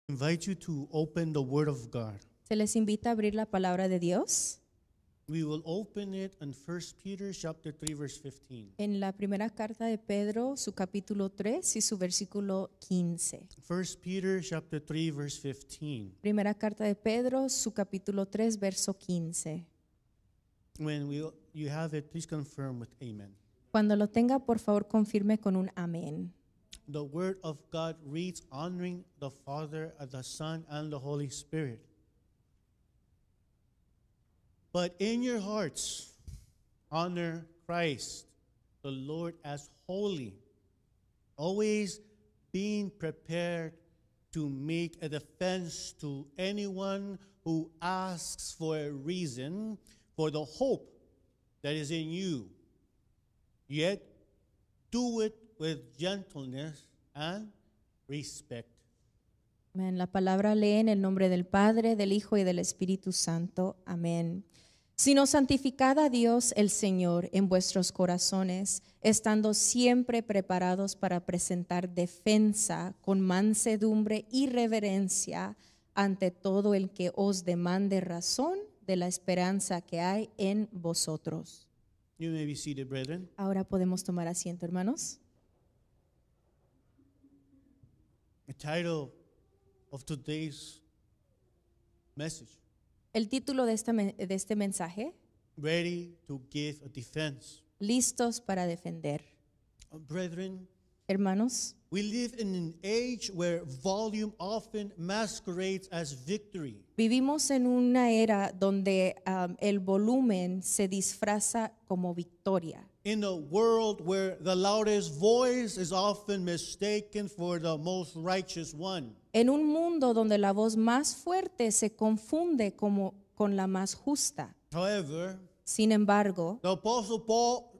invite you to open the Word of God. Se les invita a abrir la palabra de Dios We will open it in 1 Peter chapter 3 verse 15. en la primera carta de Pedro, su capítulo 3 y su versículo 15. 1 Peter chapter 3 verse 15. Primera carta de Pedro, su capítulo 3, verso 15. When you have it, please confirm with amen. Cuando lo tenga, por favor, confirme con un amén. The Word of God reads, honoring the Father, and the Son, and the Holy Spirit. But in your hearts, honor Christ, the Lord, as holy, always being prepared to make a defense to anyone who asks for a reason for the hope that is in you. Yet do it with gentleness and respect. Amén. La palabra lee en el nombre del Padre, del Hijo y del Espíritu Santo. Amén. Sino santificad a Dios el Señor en vuestros corazones, estando siempre preparados para presentar defensa con mansedumbre y reverencia ante todo el que os demande razón de la esperanza que hay en vosotros. You may be seated, brethren. Ahora podemos tomar asiento, hermanos. The title of today's message, El título de este mensaje, Ready to Give a Defense. listos para defender. Brethren, Hermanos, we live in an age where volume often masquerades as victory. vivimos en una era donde el volumen se disfraza como victoria. In a world where the loudest voice is often mistaken for the most righteous one. En un mundo donde la voz más fuerte se confunde con la más justa. However, Sin embargo, the Apostle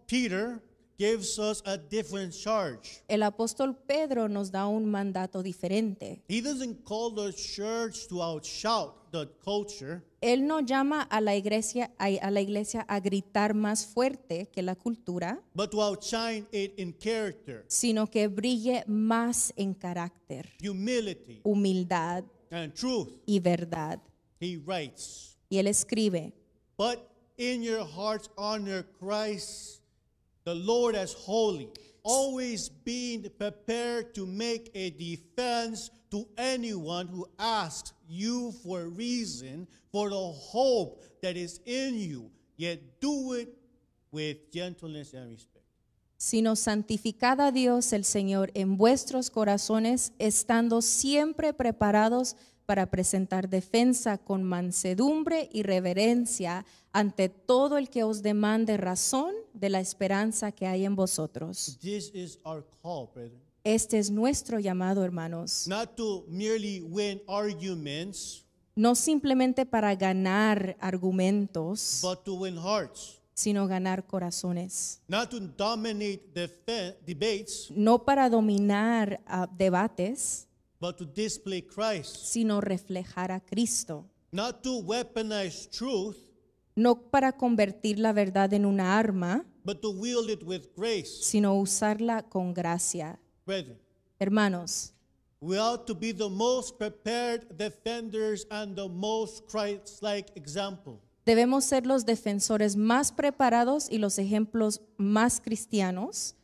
Peter gives us a different charge. el apóstol Pedro nos da un mandato diferente. He doesn't call the church to outshout the culture, Él no llama a la iglesia a gritar más fuerte que la cultura, but to outshine it in character, sino que brille más en carácter, humility, humildad and truth. y verdad. He writes, Y él escribe, but in your hearts honor Christ, the Lord, as holy, always being prepared to make a defense to anyone who asks you for a reason for the hope that is in you, yet do it with gentleness and respect. sino santificad a Dios el Señor en vuestros corazones, estando siempre preparados para presentar defensa con mansedumbre y reverencia ante todo el que os demande razón de la esperanza que hay en vosotros. This is our call, brethren. Este es nuestro llamado, hermanos. Not to merely win arguments, No simplemente para ganar argumentos, but to win hearts. sino ganar corazones. Not to dominate debates, No para dominar debates, but to display Christ. sino reflejar a Cristo. Not to weaponize truth, No para convertir la verdad en una arma, but to wield it with grace. sino usarla con gracia. Brethren, Hermanos, we ought to be the most prepared defenders and the most Christ-like example. debemos ser los defensores más preparados y los ejemplos más cristianos,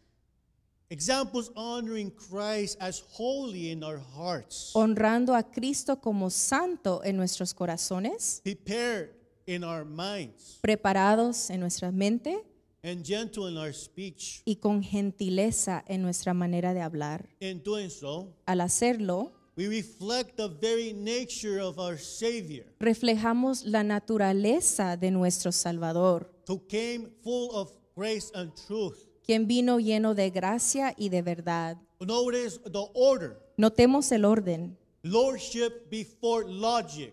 Examples honoring Christ as holy in our hearts, honrando a Cristo como santo en nuestros corazones, prepared in our minds, preparados en nuestra mente and gentle in our speech. y con gentileza en nuestra manera de hablar. In doing so, Al hacerlo, we reflect the very nature of our Savior, reflejamos la naturaleza de nuestro Salvador, who came full of grace and truth. quien vino lleno de gracia y de verdad. Notice the order: Notemos el orden. lordship before logic,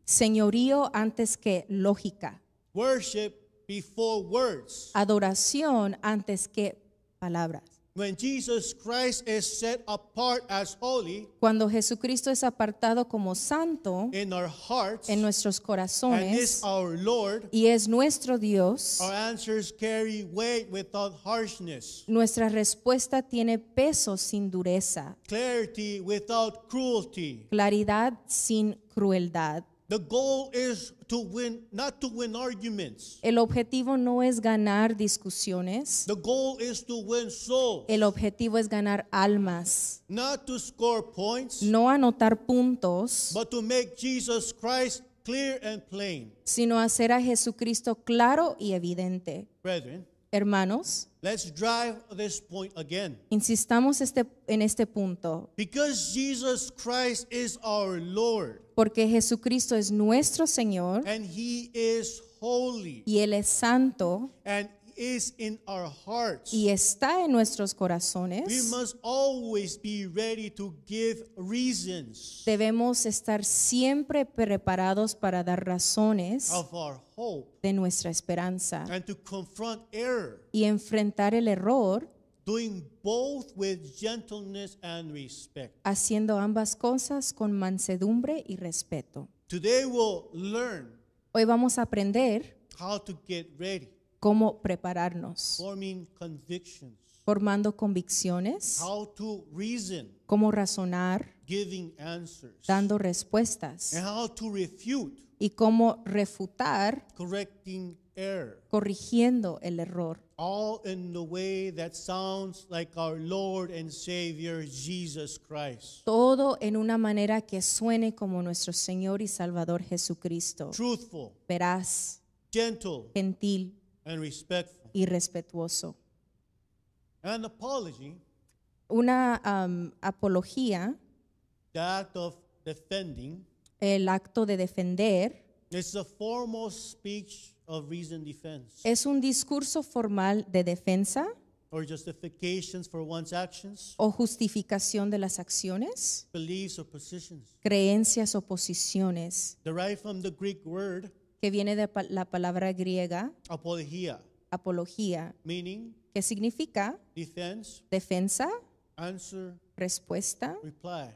Señorío antes que lógica. worship before words, Adoración antes que palabras. when Jesus Christ is set apart as holy Cuando Jesucristo es apartado como santo in our hearts en nuestros and is corazones our Lord, y es nuestro Dios, our answers carry weight without harshness, nuestra respuesta tiene peso sin dureza, clarity without cruelty. claridad sin crueldad. The goal is to win, not to win arguments. El objetivo no es ganar discusiones, The goal is to win souls, el objetivo es ganar almas, not to score points, no anotar puntos, but to make Jesus Christ clear and plain. sino hacer a Jesucristo claro y evidente. Brethren, Hermanos, let's drive this point again. insistamos en este punto, Because Jesus Christ is our Lord porque Jesucristo es nuestro Señor and He is holy y Él es santo and is in our hearts, y está en nuestros we corazones. must always be ready to give reasons Debemos estar siempre preparados para dar razones of our hope de nuestra esperanza and to confront error, y enfrentar el error doing both with gentleness and respect. haciendo ambas cosas con mansedumbre y respeto. Today we'll learn Hoy vamos a aprender how to get ready, cómo prepararnos, forming convictions, formando convicciones, how to reason, cómo razonar, giving answers, dando respuestas and how to refute, y cómo refutar, correcting error, corrigiendo el error. all in the way that sounds like our Lord and Savior Jesus Christ. Todo en una manera que suene como nuestro Señor y Salvador Jesucristo. Truthful, Veraz, gentle, gentil and respectful. y respetuoso. An apology, Una apología, the act of defending, el acto de defender, is the formal speech of reasoned defense es un discurso formal de defensa or justifications for one's actions, o justificación de las acciones, beliefs, or positions. creencias o posiciones, Derived from the Greek word que viene de la palabra griega apologia, apología, meaning que significa defense, defensa, answer, respuesta reply.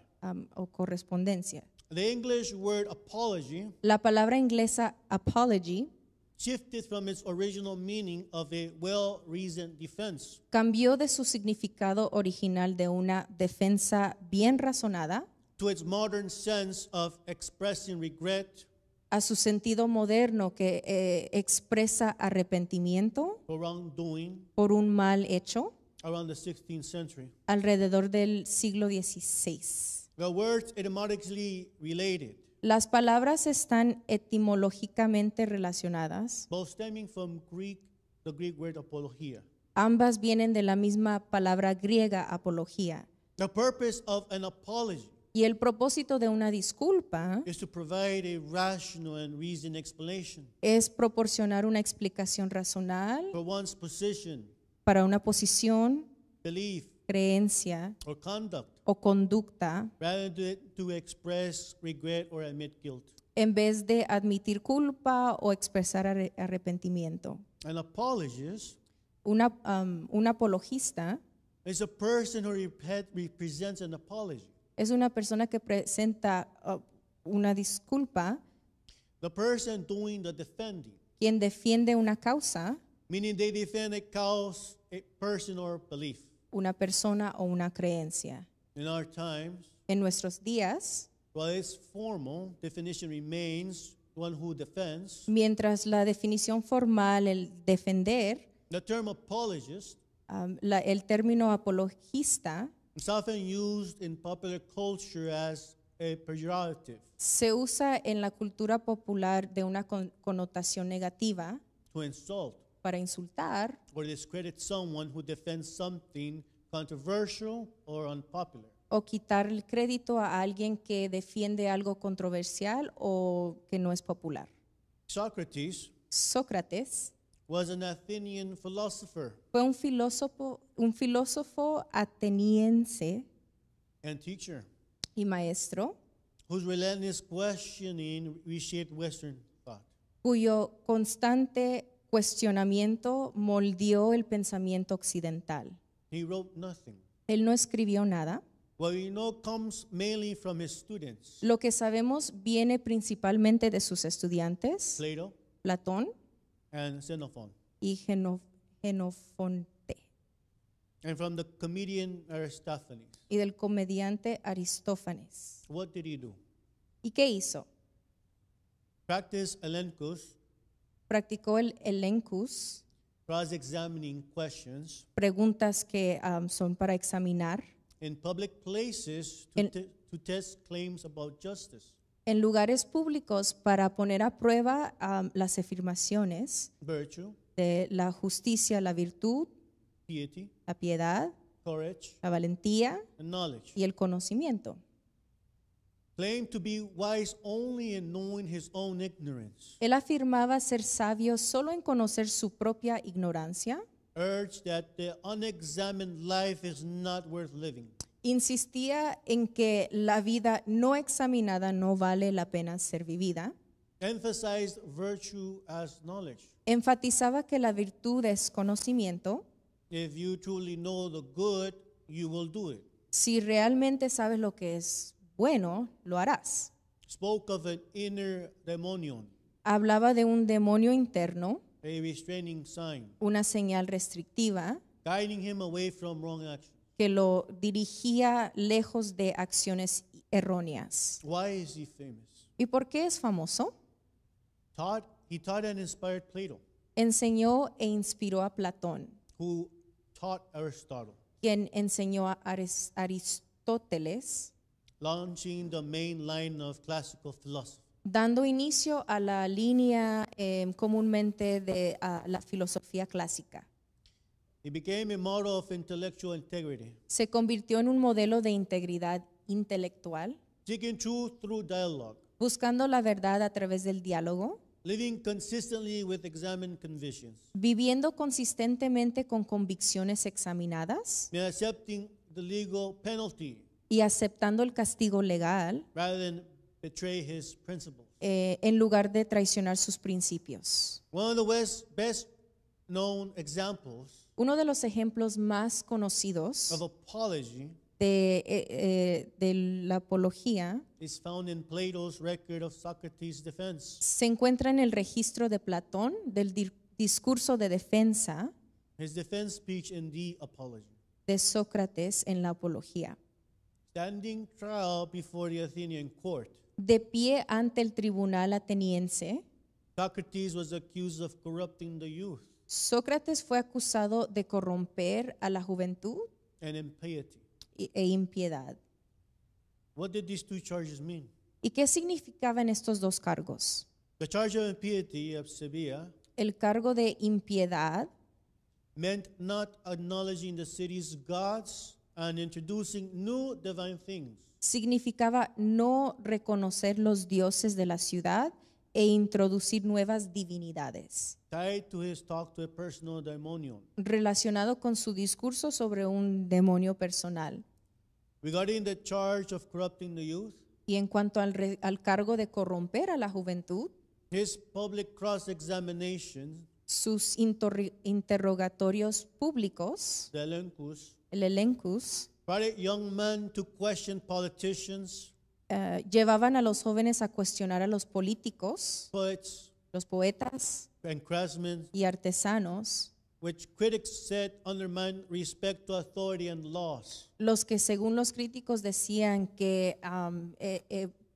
o correspondencia. The English word apology La palabra inglesa apology shifted from its original meaning of a well-reasoned defense cambió de su significado original de una defensa bien razonada to its modern sense of expressing regret a su sentido moderno que expresa arrepentimiento for wrongdoing por un mal hecho around the 16th century. alrededor del siglo XVI. The words etymologically related, Las palabras están etimológicamente relacionadas. both stemming from the Greek word apologia. Ambas vienen de la misma palabra griega apología. The purpose of an apology Y el propósito de una disculpa is to provide a rational and reasoned explanation es proporcionar una explicación racional for one's position, para una posición, belief, creencia or conduct, o conducta rather than to express regret or admit guilt. en vez de admitir culpa o expresar arrepentimiento. An apologist Un apologista is a person who represents an apology. es una persona que presenta una disculpa, The person doing the defending, quien defiende una causa, meaning they defend a cause, a person, or belief. una persona o una creencia. In our times, En nuestros días, while its formal definition remains one who defends, mientras la definición formal, el defender, the term apologist el término apologista is often used in popular culture as a pejorative se usa en la cultura popular de una connotación negativa to insult para insultar or discredit someone who defends something controversial or unpopular. o quitar el crédito a alguien que defiende algo controversial o que no es popular. Socrates Sócrates was an Athenian philosopher fue un filósofo ateniense and teacher y maestro whose relentless questioning reshaped Western thought. cuyo constante cuestionamiento moldeó el pensamiento occidental. He wrote nothing. Él no escribió nada. What we know comes mainly from his students, Lo que sabemos viene principalmente de sus estudiantes, Plato Platón and Xenophon, y Genofonte, and from the comedian Aristophanes. y del comediante Aristófanes. What did he do? ¿Y qué hizo? Practice elenchus, Practicó el elencus, cross-examining questions preguntas que son para examinar in public places En- to test claims about justice, en lugares públicos para poner a prueba las afirmaciones virtue, de la justicia, la virtud, piety, la piedad, courage, la valentía and knowledge. y el conocimiento. Claimed to be wise only in knowing his own ignorance. Él afirmaba ser sabio solo en conocer su propia ignorancia. Urged that the unexamined life is not worth living. Insistía en que la vida no examinada no vale la pena ser vivida. Emphasized virtue as knowledge. Enfatizaba que la virtud es conocimiento. If you truly know the good, you will do it. Si realmente sabes lo que es bueno, lo harás. Spoke of an inner demonion, Hablaba de un demonio interno, a restraining sign, una señal restrictiva guiding him away from wrong action. que lo dirigía lejos de acciones erróneas. Why is he famous? ¿Y por qué es famoso? He taught and inspired Plato, Enseñó e inspiró a Platón, who taught Aristotle, quien enseñó a Aristóteles, launching the main line of classical philosophy. dando inicio a la línea comúnmente de la filosofía clásica. He became a model of intellectual integrity, Se convirtió en un modelo de integridad intelectual, seeking truth through dialogue, buscando la verdad a través del diálogo, living consistently with examined convictions, viviendo consistentemente con convicciones examinadas and accepting the legal penalty y aceptando el castigo legal rather than betray his principles. en lugar de traicionar sus principios. One of the best known examples Uno de los ejemplos más conocidos of apology de la apología is found in Plato's record of Socrates' defense. se encuentra en el registro de Platón del discurso de defensa His defense speech in the apology. de Sócrates en la apología. Standing trial before the Athenian court, De pie ante el tribunal ateniense, Socrates was accused of corrupting the youth Sócrates fue acusado de corromper a la juventud and impiety. e impiedad. What did these two charges mean? ¿Y qué significaban estos dos cargos? The charge of impiety of Sevilla El cargo de impiedad meant not acknowledging the city's gods and introducing new divine things. significaba no reconocer los dioses de la ciudad e introducir nuevas divinidades, Tied to his talk to a personal daemonion. relacionado con su discurso sobre un demonio personal. Regarding the charge of corrupting the youth, Y en cuanto al cargo de corromper a la juventud, his public cross-examination, sus interrogatorios públicos, the elenchus, el elencus, brought young men to question politicians, llevaban a los jóvenes a cuestionar a los políticos, poets, los poetas and craftsmen, y artesanos, which critics said undermine respect to authority and laws. los que según los críticos decían que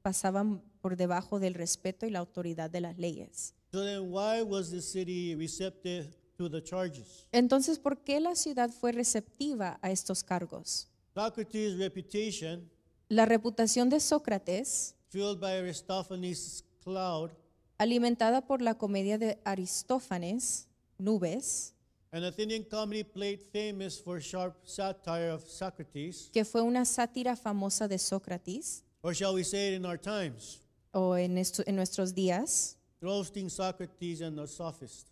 pasaban por debajo del respeto y la autoridad de las leyes. So then why was the city receptive to the charges? Entonces, ¿por qué la ciudad fue receptiva a estos cargos? Socrates' reputation, La reputación de Sócrates, fueled by Aristophanes' cloud, alimentada por la comedia de Aristófanes, Nubes, an Athenian comedy played famous for sharp satire of Socrates, que fue una sátira famosa de Sócrates, or shall we say it in our times, o en nuestros días, roasting Socrates and the sophist.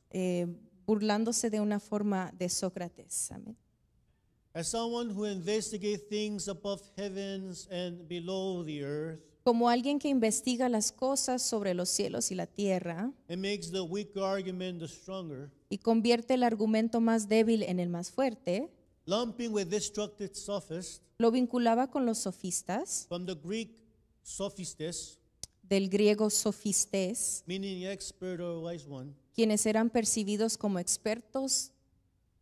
burlándose de una forma de Sócrates. Amén. As someone who investigates things above heavens and below the earth, Como alguien que investiga las cosas sobre los cielos y la tierra and makes the weaker argument the stronger, y convierte el argumento más débil en el más fuerte, lumping with destructive sophists, lo vinculaba con los sofistas, from the Greek sophistes, del griego sofistes, meaning expert or wise one. quienes eran percibidos como expertos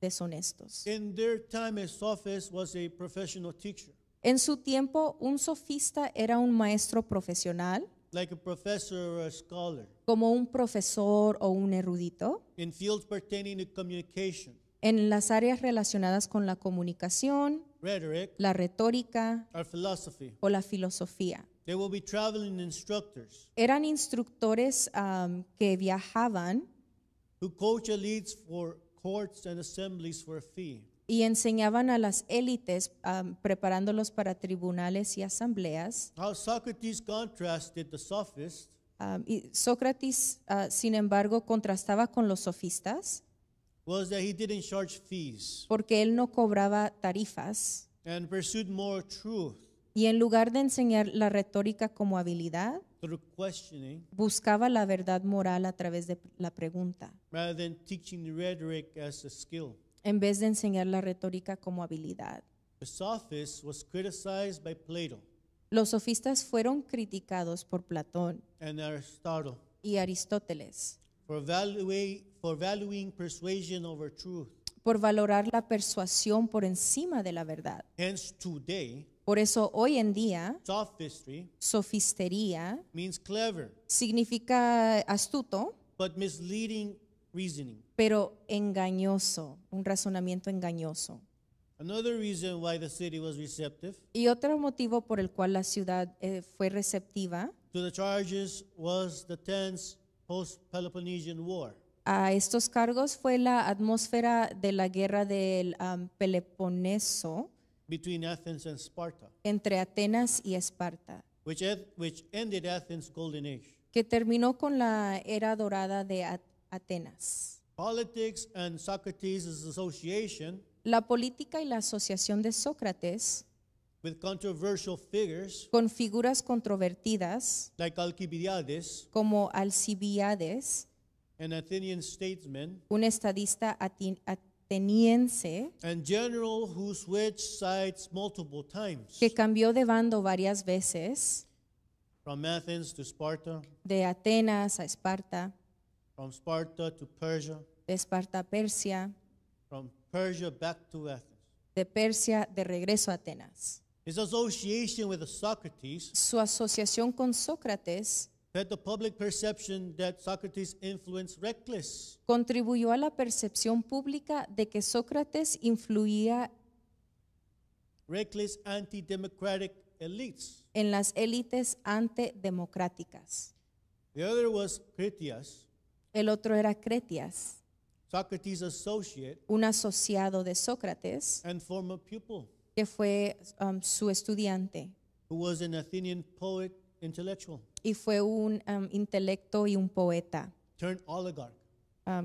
deshonestos. In their time, a sophist was a professional teacher, En su tiempo, un sofista era un maestro profesional, like a professor or a scholar, como un profesor o un erudito, in fields pertaining to communication, en las áreas relacionadas con la comunicación, rhetoric, la retórica or philosophy. o la filosofía. They will be traveling instructors Eran instructores que viajaban who coach elites for courts and assemblies for a fee. y enseñaban a las élites, preparándolos para tribunales y asambleas. How Socrates contrasted the sophists Y Sócrates, sin embargo, contrastaba con los sofistas was that he didn't charge fees porque él no cobraba tarifas and pursued more truth y en lugar de enseñar la retórica como habilidad, through questioning buscaba la verdad moral a través de la pregunta, rather than teaching the rhetoric as a skill. en vez de enseñar la retórica como habilidad. The sophist was criticized by Plato Los sofistas fueron criticados por Platón and Aristotle y Aristóteles for valuing persuasion over truth. por valorar la persuasión por encima de la verdad. Hence, today, Por eso hoy en día, sophistry sofistería means clever significa astuto, but misleading reasoning. pero engañoso, un razonamiento engañoso. Another reason why the city was receptive Y otro motivo por el cual la ciudad fue receptiva to the charges was the tense post-Peloponnesian War. a estos cargos fue la atmósfera de la guerra del Peloponeso Between Athens and Sparta, entre Atenas y Esparta, which ended Athens' golden age. que terminó con la era dorada de Atenas. Politics and Socrates' association La política y la asociación de Sócrates with controversial figures con figuras controvertidas like Alcibiades, como Alcibiades, an Athenian statesman, un estadista ateniense and general who switched sides multiple times que cambió de bando varias veces, from Athens to Sparta, de Atenas a Esparta, from Sparta to Persia, de Esparta a Persia, from Persia back to Athens. de Persia de regreso a Atenas. His association with Socrates Su asociación con Sócrates had the public perception that Socrates influenced reckless, contribuyó a la percepción pública de que Sócrates influía anti-democratic elites. en las élites antidemocráticas. The other was Critias, El otro era Cretias, Socrates' associate un asociado de Sócrates and former pupil, que fue su estudiante who was an Athenian poet intellectual y fue un intelecto y un poeta turned oligarch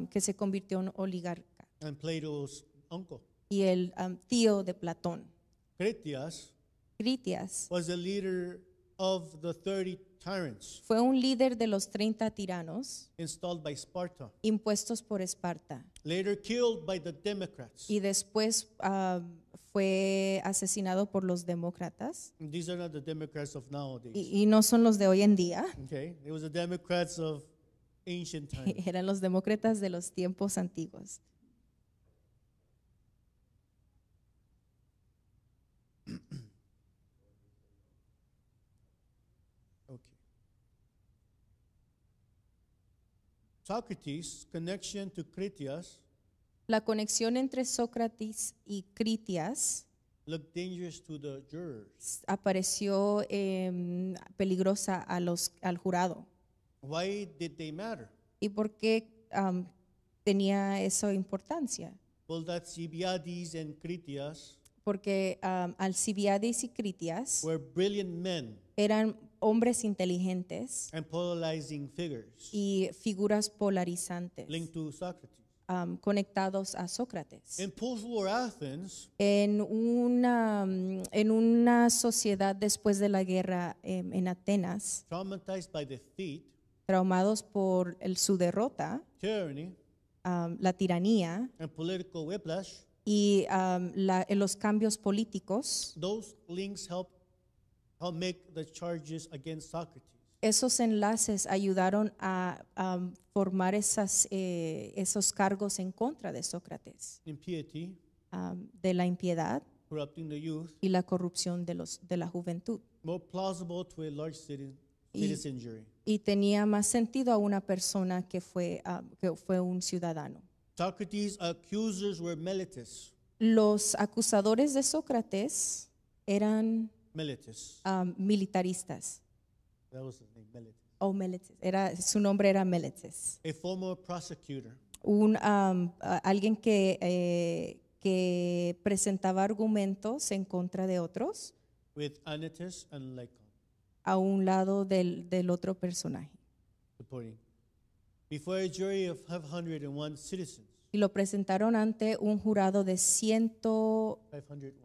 que se convirtió en oligarca and Plato's uncle. y el tío de Platón. Critias Critias was the leader of the 30 tyrants fue un líder de los 30 tiranos installed by Sparta, impuestos por Esparta later killed by the Democrats. y después fue asesinado por los demócratas These are not the Democrats of nowadays. y no son los de hoy en día, Okay, it was the Democrats of ancient times. eran los demócratas de los tiempos antiguos. Okay. Socrates' connection to Critias La conexión entre Sócrates y Critias looked dangerous to the jurors. apareció peligrosa al jurado. Why did they matter? ¿Y por qué tenía esa importancia? Well, that Alcibiades and Critias Porque Alcibiades y Critias were brilliant men eran hombres inteligentes and polarizing figures y figuras polarizantes linked to Socrates. Conectados a Sócrates. In post-war Athens, En una sociedad después de la guerra en Atenas, traumatized by defeat, traumados por su derrota, tyranny, la tiranía and political whiplash, y los cambios políticos, those links help make the charges against Socrates. esos enlaces ayudaron a formar esos cargos en contra de Sócrates, Impiety, de la impiedad corrupting the youth, y la corrupción de la juventud. more plausible to a large citizen jury. Y tenía más sentido a una persona que fue un ciudadano. Socrates' accusers were Meletus. Los acusadores de Sócrates eran Meletus. militaristas. That was his name, Meletus. O Meletes. Su nombre era Meletes. A former prosecutor. Alguien que presentaba argumentos en contra de otros With Anytus and Lycon a un lado del otro personaje. supporting. Before a jury of 501 citizens. Y lo presentaron ante un jurado de 501.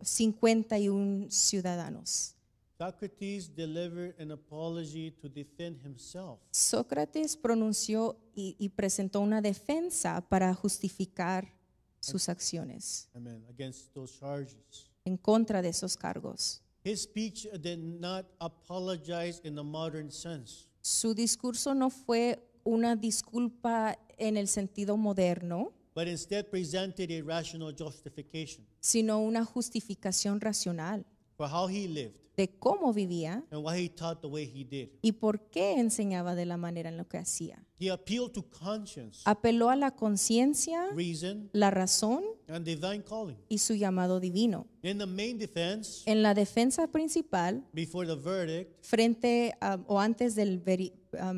151 ciudadanos. Socrates delivered an apology to defend himself. Sócrates pronunció y presentó una defensa para justificar sus acciones Amen. Against those charges. en contra de esos cargos. His speech did not apologize in the modern sense. Su discurso no fue una disculpa en el sentido moderno, But instead presented a rational justification sino una justificación racional for how he lived de cómo vivía and why he taught the way he did. y por qué enseñaba de la manera en lo que hacía. He appealed to conscience, Apeló a la conciencia, reason, la razón and divine calling. y su llamado divino. In the main defense, En la defensa principal, before the verdict, frente o antes del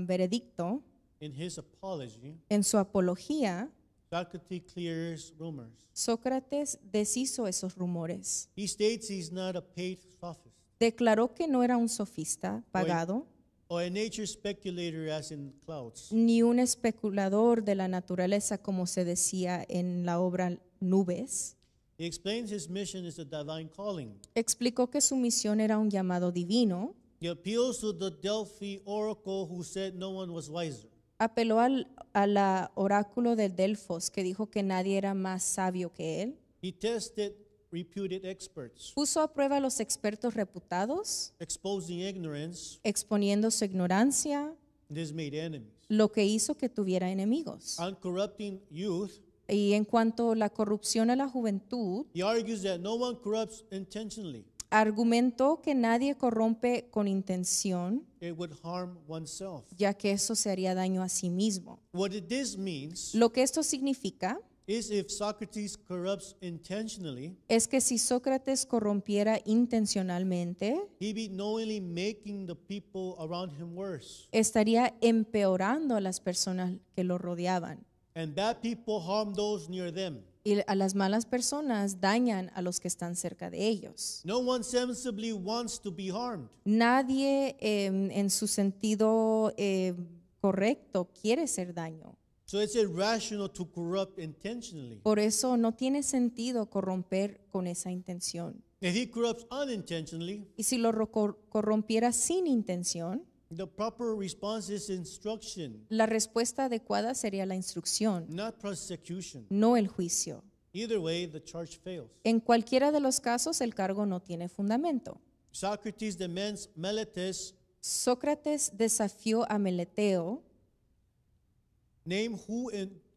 veredicto, in his apology, en su apología, Socrates clears rumors. Sócrates deshizo esos rumores. He states he's not a paid sophist Declaró que no era un sofista pagado, or a nature speculator as in clouds. ni un especulador de la naturaleza, como se decía en la obra Nubes. He explains his mission is a divine calling. Explicó que su misión era un llamado divino. He appeals to the Delphi oracle who said no one was wiser. Apeló a la oráculo de Delfos, que dijo que nadie era más sabio que él. He tested reputed experts, Puso a prueba a los expertos reputados, exposing ignorance. exponiendo su ignorancia, This made enemies. lo que hizo que tuviera enemigos. On corrupting youth, Y en cuanto a la corrupción a la juventud, he argues that no one corrupts intentionally. argumentó que nadie corrompe con intención, It would harm oneself. ya que eso se haría daño a sí mismo. What this means Lo que esto significa is if Socrates corrupts intentionally, es que si Sócrates corrompiera intencionalmente, he be knowingly making the people around him worse. estaría empeorando a las personas que lo rodeaban. And bad people harm those near them. Y a las malas personas dañan a los que están cerca de ellos. No one sensibly wants to be harmed. Nadie en su sentido correcto quiere hacer daño. So it's irrational to corrupt intentionally. Por eso no tiene sentido corromper con esa intención. If he corrupts unintentionally, Y si lo corrompiera sin intención, the proper response is instruction, la respuesta adecuada sería la instrucción, not prosecution. no el juicio. Either way, the charge fails. En cualquiera de los casos, el cargo no tiene fundamento. Socrates demands Meletus Sócrates desafió a Meleteo name who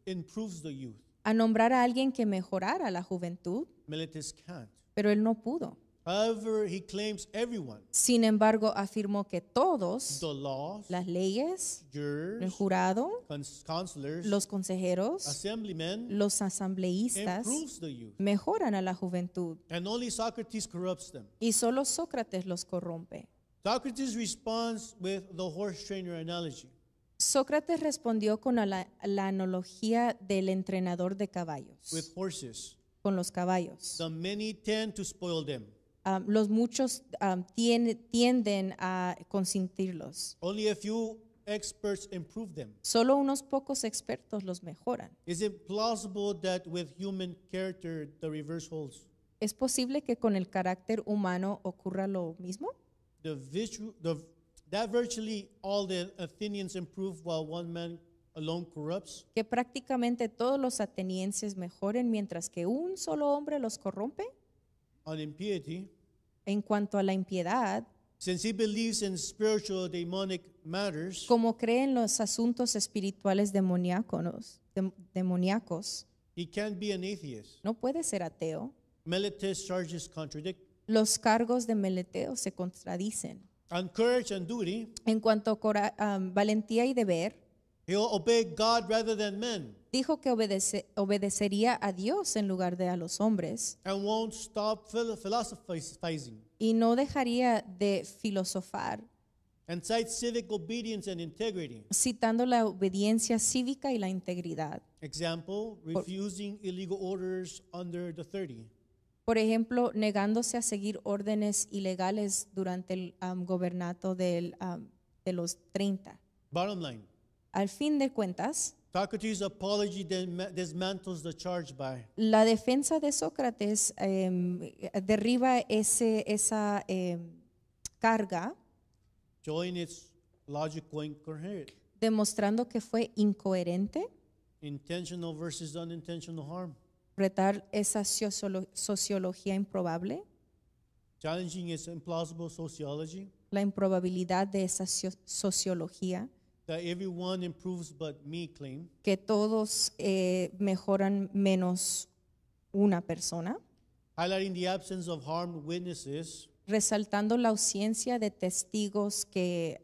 improves the youth. a nombrar a alguien que mejorara la juventud, Meletus can't. pero él no pudo. However, he claims everyone, Sin embargo, afirmó que todos, the laws, las leyes, el jurors, jurado, counselors, los consejeros, assemblymen, los asambleístas, improves the youth. mejoran a la juventud. And only Socrates corrupts them. Y solo Sócrates los corrompe. Socrates responds with the horse trainer analogy. Sócrates respondió con la analogía del entrenador de With caballos, horses, con los caballos. the many tend to spoil them. Los muchos tienden a consentirlos. Only a few experts improve them. Solo unos pocos expertos los mejoran. Is it plausible that with human character the reverse holds? ¿Es posible que con el carácter humano ocurra lo mismo? That virtually all the Athenians improved while one man alone corrupts, que prácticamente todos los atenienses mejoren mientras que un solo hombre los corrompe? on impiety, En cuanto a la impiedad, since he believes in spiritual demonic matters, como cree en los asuntos espirituales demoníacos, he can't be an atheist. no puede ser ateo. Meletus charges contradict. Los cargos de Meleteo se contradicen. On courage and duty, En cuanto a valentía y deber, he'll obey God rather than men dijo que obedecería a Dios en lugar de a los hombres and won't stop philosophizing y no dejaría de filosofar, and cites civic obedience and integrity. citando la obediencia cívica y la integridad. Example, refusing illegal orders under the 30. Por ejemplo, negándose a seguir órdenes ilegales durante el gobernato de los 30. Bottom line, Al fin de cuentas, Socrates' apology dismantles the charge by la defensa de Sócrates derriba esa carga, showing its logical incoherent, demostrando que fue incoherente intentional versus unintentional harm, retar esa sociología improbable, challenging its implausible sociology, la improbabilidad de esa sociología, that everyone improves but me claim, que todos mejoran menos una persona, highlighting the absence of harmed witnesses, resaltando la ausencia de testigos que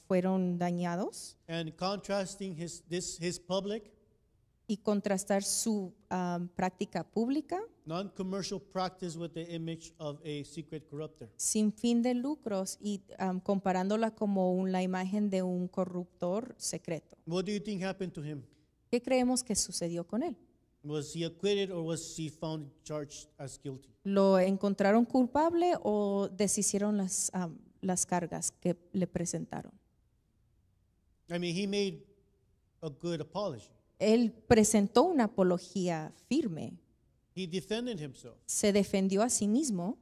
fueron dañados and contrasting his public, y contrastar su práctica pública non-commercial practice with the image of a secret corrupter. sin fin de lucros y comparándola como la imagen de un corruptor secreto. What do you think happened to him? ¿Qué creemos que sucedió con él? Was he acquitted or was he found charged as guilty? ¿Lo encontraron culpable o deshicieron las cargas que le presentaron? I mean, he made a good apology. Él presentó una apología firme, He defended himself. se defendió a sí mismo,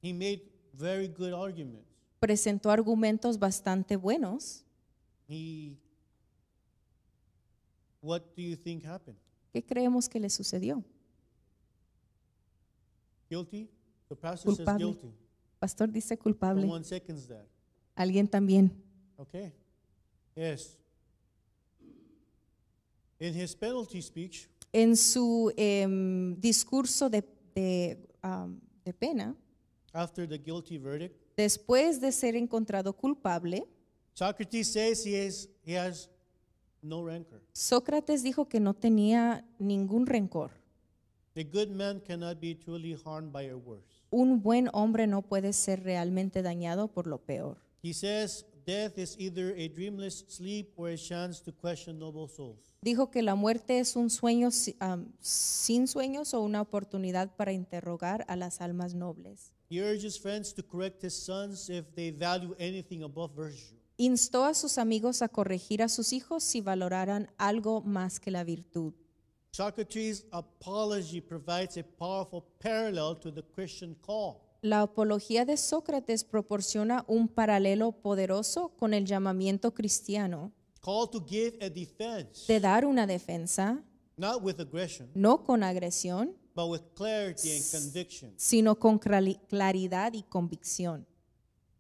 He made very good arguments. presentó argumentos bastante buenos. What do you think happened? ¿Qué creemos que le sucedió? Guilty? The pastor says Culpable. guilty. Pastor dice culpable. Someone seconds that. Alguien también. Okay. Yes. In his penalty speech, En su discurso de pena, after the guilty verdict, después de ser encontrado culpable, Socrates says he has no rancor. Sócrates dijo que no tenía ningún rencor. A good man cannot be truly harmed by a worse. Un buen hombre no puede ser realmente dañado por lo peor. He says death is either a dreamless sleep or a chance to question noble souls. Dijo que la muerte es un sueño sin sueños o una oportunidad para interrogar a las almas nobles. He urges friends to correct his sons if they value anything above virtue. Instó a sus amigos a corregir a sus hijos si valoraran algo más que la virtud. Socrates' apology provides a powerful parallel to the Christian call. La apología de Sócrates proporciona un paralelo poderoso con el llamamiento cristiano Call to give a defense, de dar una defensa, not with aggression, no con agresión, but with clarity and conviction. sino con claridad y convicción.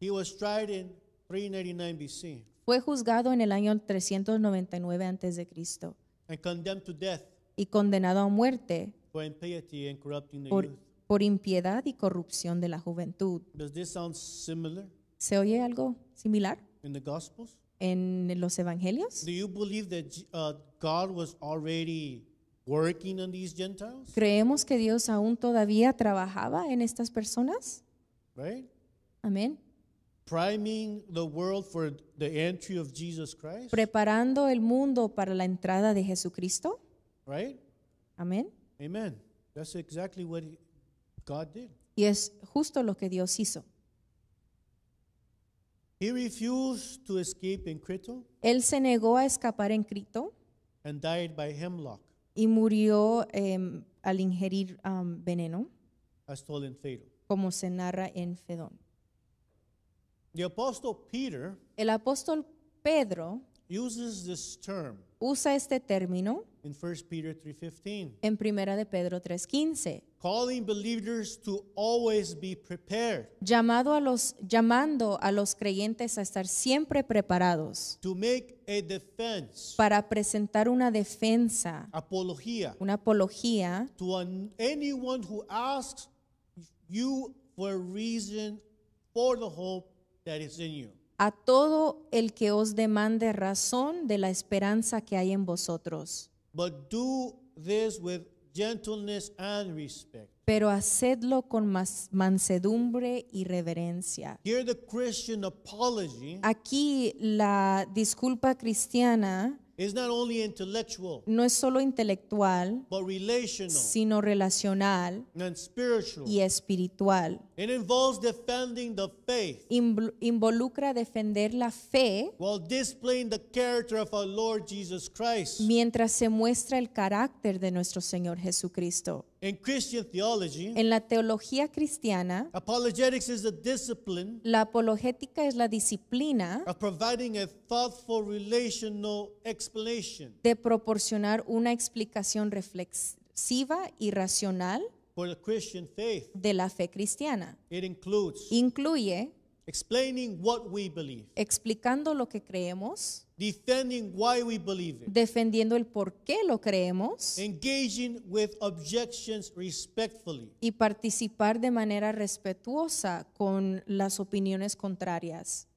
He was tried in 399 BC Fue juzgado en el año 399 a.C. and condemned to death y condenado a muerte for impiety and corrupting the por, youth. por impiedad y corrupción de la juventud. Does this sound similar ¿Se oye algo similar in the Gospels? en los evangelios? Do you believe that God was already working on these Gentiles? ¿Creemos que Dios aún todavía trabajaba en estas personas? Right? Amén. Priming the world for the entry of Jesus Christ? Preparando el mundo para la entrada de Jesucristo. Right? Amén. Amen. That's exactly what God did. Y es justo lo que Dios hizo. He refused to escape in Crito Él se negó a escapar en Crito and died by hemlock, y murió al ingerir veneno, as told in Phaedon. como se narra en Fedón. The Apostle Peter El apóstol Pedro uses this term usa este término in 1 Peter 3:15, en 1 de Pedro 3:15, calling believers to always be prepared, llamando a los creyentes a estar siempre preparados to make a defense, para presentar una defensa, apologia, una apología to anyone who asks you for a reason for the hope that is in you. a todo el que os demande razón de la esperanza que hay en vosotros. But do this with gentleness and respect. Pero hacedlo con mansedumbre y reverencia. Here the Christian apology Aquí la disculpa cristiana is not only intellectual, no es solo intelectual, but relational sino relacional and spiritual. y espiritual. It involves defending the faith Involucra defender la fe while displaying the character of our Lord Jesus Christ. mientras se muestra el carácter de nuestro Señor Jesucristo. In Christian theology, En la teología cristiana, apologetics is the discipline la apologética es la disciplina of providing a thoughtful relational explanation de proporcionar una explicación reflexiva y racional for the Christian faith. de la fe cristiana. It includes Incluye explaining what we believe, explicando lo que creemos, defending why we believe it, defendiendo el por qué lo creemos engaging with objections respectfully, y participar de manera respetuosa con las opiniones contrarias.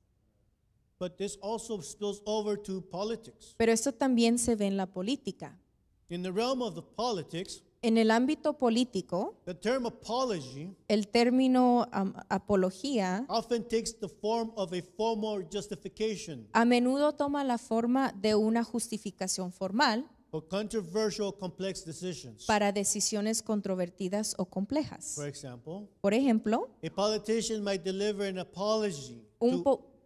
but this also spills over to politics. Pero esto también se ve en la política. In the realm of the politics, En el ámbito político, the term apology el término apología often takes the form of a formal justification a menudo toma la forma de una justificación formal for controversial, complex decisions. para decisiones controvertidas o complejas. For example, Por ejemplo, a politician might deliver an apology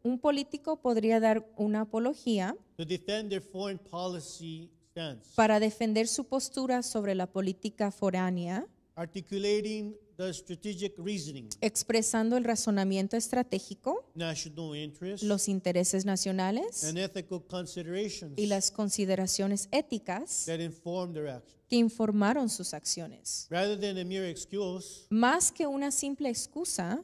un político podría dar una apología to defend their foreign policy stance, para defender su postura sobre la política foránea, articulating the strategic reasoning, expresando el razonamiento estratégico, national interests, los intereses nacionales and ethical considerations y las consideraciones éticas that inform their action. que informaron sus acciones. Rather than a mere excuse, Más que una simple excusa,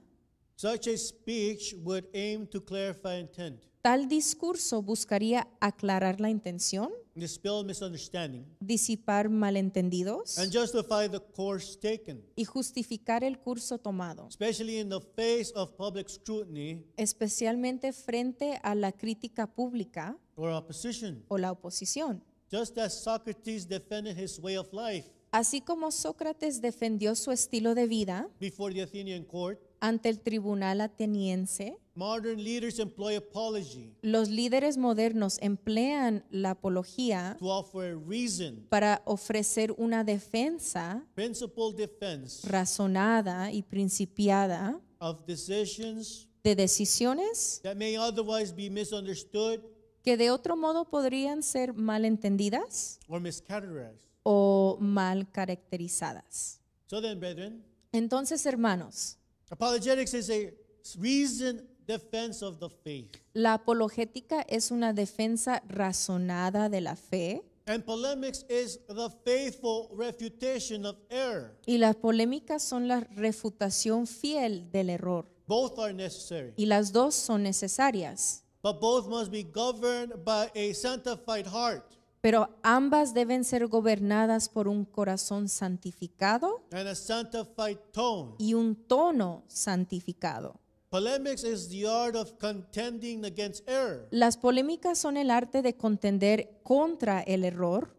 such a speech would aim to clarify intent, tal discurso buscaría aclarar la intención, dispel misunderstanding, disipar malentendidos and justify the course taken, y justificar el curso tomado, especially in the face of public scrutiny especialmente frente a la crítica pública or opposition. o la oposición. Just as Socrates defended his way of life Así como Sócrates defendió su estilo de vida before the Athenian court, ante el tribunal ateniense, modern leaders employ apology los líderes modernos emplean la apología to offer a reason, para ofrecer una defensa principled defense razonada y principiada of decisions de decisiones that may otherwise be misunderstood que de otro modo podrían ser malentendidas or miscategorized. o mal caracterizadas. So then, brethren, Entonces, hermanos, apologetics is a reasoned defense of the faith. la apologética es una defensa razonada de la fe And polemics is the faithful refutation of error. y las polémicas son la refutación fiel del error. Both are necessary, Y las dos son necesarias, but both must be governed by a sanctified heart pero ambas deben ser gobernadas por un corazón santificado and a sanctified tone. y un tono santificado. Polemics is the art of contending against error, Las polémicas son el arte de contender contra el error,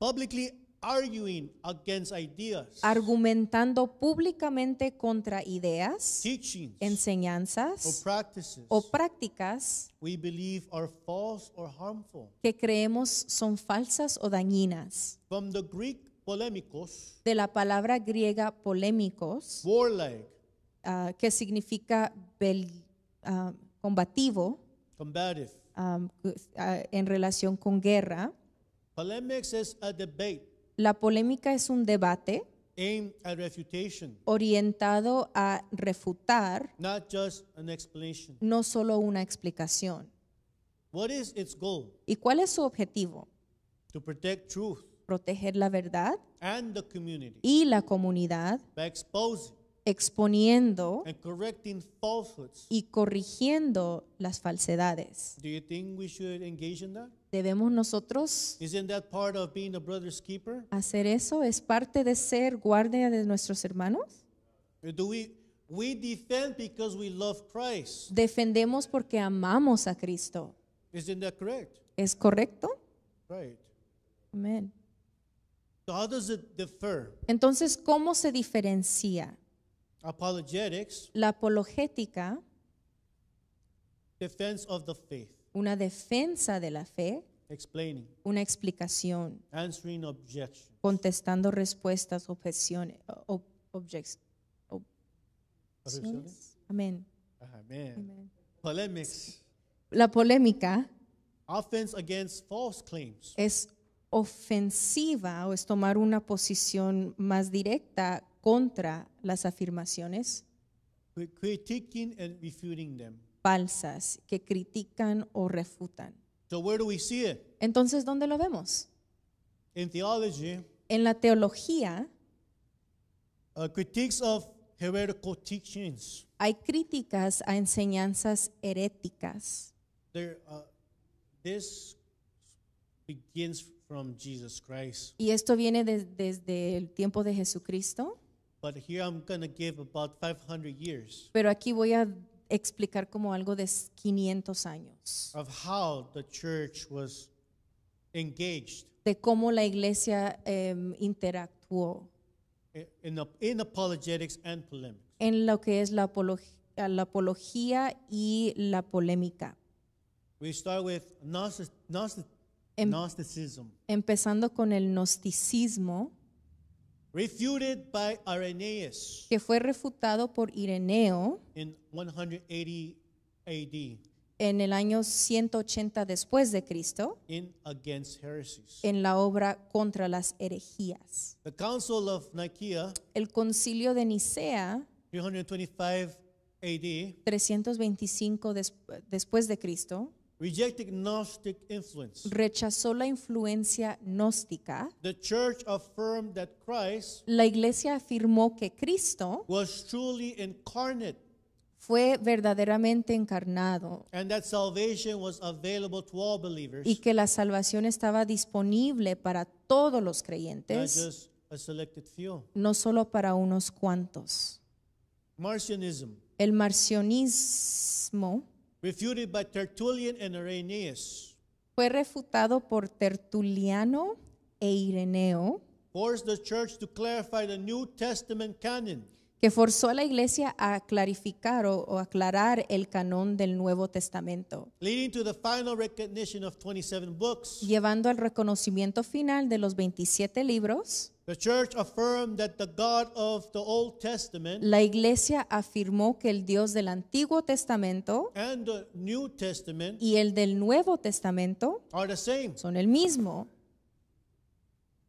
publicly arguing against ideas, argumentando públicamente contra ideas, teachings, or enseñanzas practices o prácticas we believe are false or harmful. que creemos son falsas o dañinas. From the Greek polemikos, De la palabra griega polémicos, warlike, que significa combativo, combative. en relación con guerra. Polemics is a debate La polémica es un debate aimed at refutation, orientado a refutar, not just an explanation. no solo una explicación. What is its goal? ¿Y cuál es su objetivo? to protect truth proteger la verdad and the community y la comunidad, by exposing exponiendo and correcting falsehoods. y corrigiendo las falsedades. Do you think we should engage in that? ¿Debemos nosotros Isn't that part of being a brother's keeper? hacer eso? ¿Es parte de ser guardia de nuestros hermanos? Or do we defend because we love Christ? Defendemos porque amamos a Cristo. Isn't that correct? ¿Es correcto? Right. Amén. So how does it differ? Entonces, ¿cómo se diferencia? Apologetics, La apologética, defense of the faith, una defensa de la fe, explaining, una explicación, answering objections. contestando respuestas, objeciones. Amén. Amen. Amén. Polemics, La polémica offense against false claims, es ofensiva o es tomar una posición más directa contra las afirmaciones critiquing and refuting them. falsas que critican o refutan. So where do we see it? Entonces, ¿dónde lo vemos? In theology, En la teología critiques of heretical teachings. hay críticas a enseñanzas heréticas. This begins from Jesus Christ. Y esto viene desde el tiempo de Jesucristo, But here I'm going to give about 500 years pero aquí voy a explicar como algo de 500 años, of how the church was engaged de cómo la iglesia interactuó in apologetics and polemics. en lo que es la apología y la polémica. We start with Em- Gnosticism, Empezando con el gnosticismo, refuted by Irenaeus que fue refutado por Ireneo in 180 AD en el año 180 después de Cristo, in Against Heresies. en la obra contra las herejías. The Council of Nicaea, El concilio de Nicea, 325 AD, 325 después de Cristo, rejected Gnostic influence. rechazó la influencia gnóstica. The church affirmed that Christ La iglesia afirmó que Cristo was truly incarnate fue verdaderamente encarnado and that salvation was available to all believers, y que la salvación estaba disponible para todos los not creyentes, just a selected few. no solo para unos cuantos. Marcionism, El marcionismo refuted by Tertullian and Irenaeus, fue refutado por Tertuliano e Ireneo, forced the church to clarify the New Testament canon que forzó a la iglesia a clarificar o aclarar el canon del Nuevo Testamento, leading to the final recognition of 27 books. llevando al reconocimiento final de los 27 libros. The church affirmed that the God of the Old Testament La iglesia afirmó que el Dios del Antiguo Testamento and the New Testament y el del Nuevo Testamento are the same, son el mismo,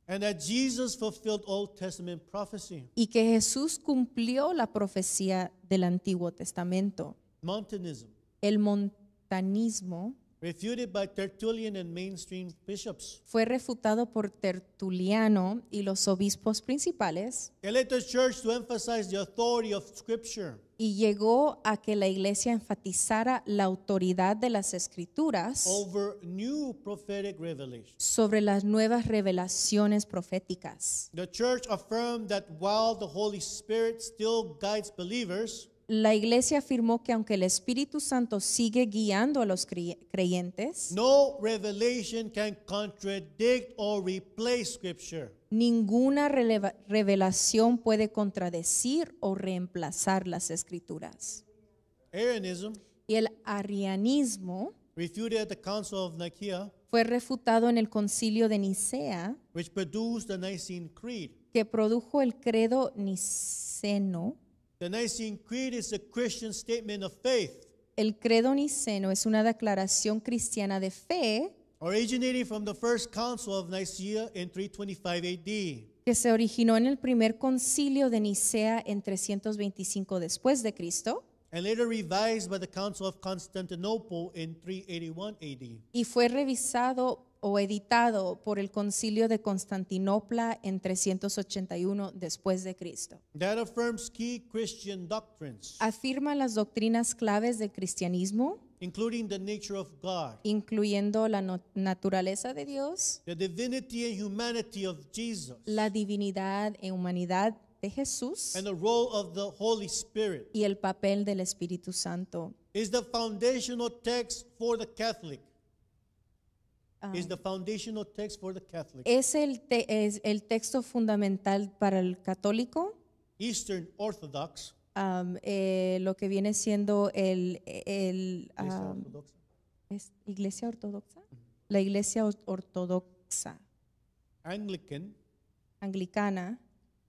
and that Jesus fulfilled Old Testament prophecy. y que Jesús cumplió la profecía del Antiguo Testamento. Montanism, El montanismo refuted by Tertullian and mainstream bishops. fue refutado por Tertuliano y los obispos principales, It led the church to emphasize the authority of Scripture y llegó a que la iglesia enfatizara la autoridad de las escrituras over new prophetic revelations. sobre las nuevas revelaciones proféticas. The church affirmed that while the Holy Spirit still guides believers, La iglesia afirmó que aunque el Espíritu Santo sigue guiando a los creyentes, no revelation can contradict or replace Scripture. ninguna revelación puede contradecir o reemplazar las escrituras. Arianism, Y el arianismo refuted at the Council of Nicaea, fue refutado en el concilio de Nicea, which produced the Nicene Creed. que produjo el credo niceno. The Nicene Creed is a Christian statement of faith, El credo niceno es una declaración cristiana de fe originating from the first Council of Nicaea in 325 AD. que se originó en el primer concilio de Nicea en 325 después de Cristo And later revised by the Council of Constantinople in 381 AD. y fue revisado o editado por el Concilio de Constantinopla en 381 después de Cristo. that affirms key Christian doctrines, Afirma las doctrinas claves del cristianismo, including the nature of God, incluyendo la naturaleza de Dios, the divinity and humanity of Jesus, la divinidad e humanidad de Jesús and the role of the Holy Spirit. y el papel del Espíritu Santo. Is the foundational text for the Catholic. Is the foundational text for the Catholic. Es el texto fundamental para el católico, Eastern Orthodox. lo que viene siendo Iglesia Ortodoxa. ¿es iglesia ortodoxa? La iglesia ortodoxa, Anglican, anglicana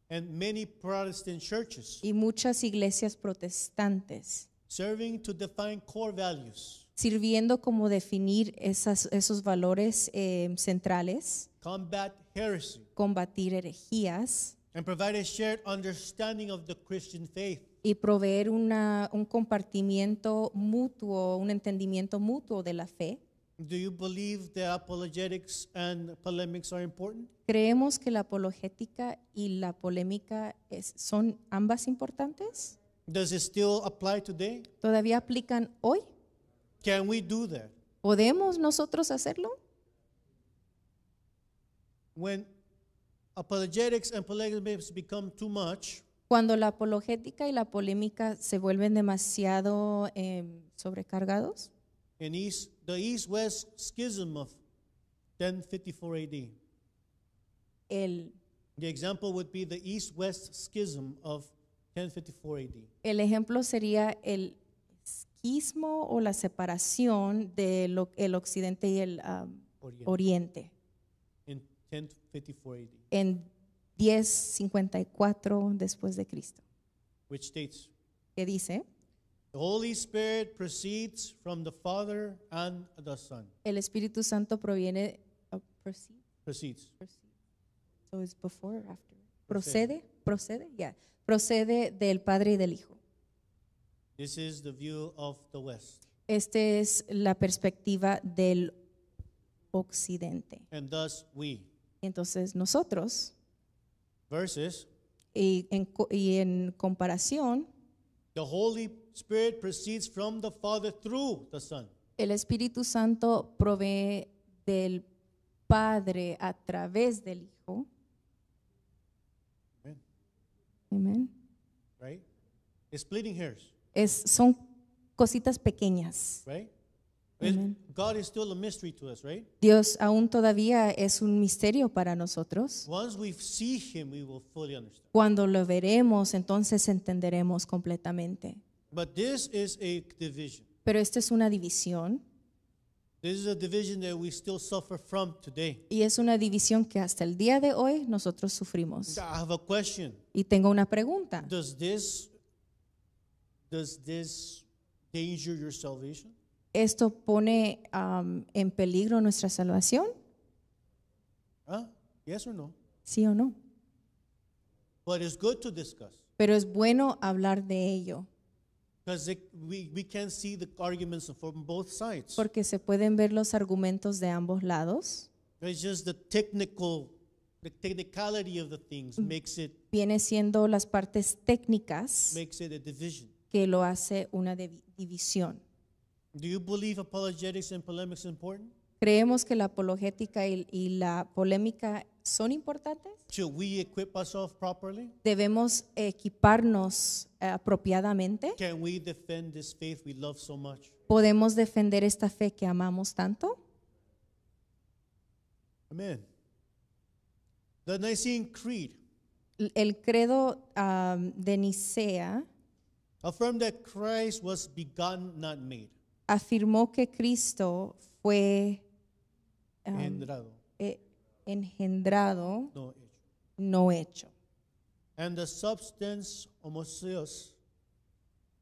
and many Protestant churches, y muchas iglesias protestantes, serving to define core values, sirviendo como definir esos valores centrales, combat heresy, combatir herejías and provide a shared understanding of the Christian faith. y proveer un compartimiento mutuo, un entendimiento mutuo de la fe. Do you believe that apologetics and polemics are important? ¿Creemos que la apologética y la polémica son ambas importantes? Does it still apply today? ¿Todavía aplican hoy? Can we do that? ¿Podemos nosotros hacerlo? When apologetics and polemics become too much, Cuando la apologética y la polémica se vuelven demasiado sobrecargados, in the East-West Schism of 1054 AD, the example would be the East-West Schism of 1054 AD. el ejemplo sería el esquismo o la separación del occidente y el oriente In 1054 AD, en 1054 después de Cristo, which states, que dice: the Holy Spirit proceeds from the Father and the Son. el Espíritu Santo proviene, Proceeds. so it's before or after? Procede del Padre y del Hijo. This is the view of the West. Esta es la perspectiva del occidente. And thus we, Entonces nosotros, versus y en comparación, the Holy Spirit proceeds from the Father through the Son. el Espíritu Santo provee del Padre a través del Hijo. Amen. Amén. Right? It's splitting hairs, Son cositas pequeñas. right? Amen. God is still a mystery to us, right? Dios aún todavía es un misterio para nosotros. Once we see Him, we will fully understand. Cuando lo veremos, entonces entenderemos completamente. But this is a division. Pero esta es una división, This is a division that we still suffer from today. y es una división que hasta el día de hoy nosotros sufrimos. I have a question. Y tengo una pregunta. Does this danger your salvation? ¿Esto pone en peligro nuestra salvación? Yes or no? ¿Sí o no? But it's good to discuss Pero es bueno hablar de ello, because we can see the arguments from both sides. porque se pueden ver los argumentos de ambos lados. It's just the technicality of the things makes it Viene siendo las partes técnicas a division. que lo hace una división. Do you believe apologetics and polemics are important? ¿Creemos que la apologética y la polémica son importantes? Should we equip ourselves properly? ¿Debemos equiparnos apropiadamente? Can we defend this faith we love so much? ¿Podemos defender esta fe que amamos tanto? Amen. The Nicene Creed El credo de Nicea affirmed that Christ was begotten, not made. afirmó que Cristo fue Engendrado, engendrado, no hecho. no hecho. And the substance homoousios,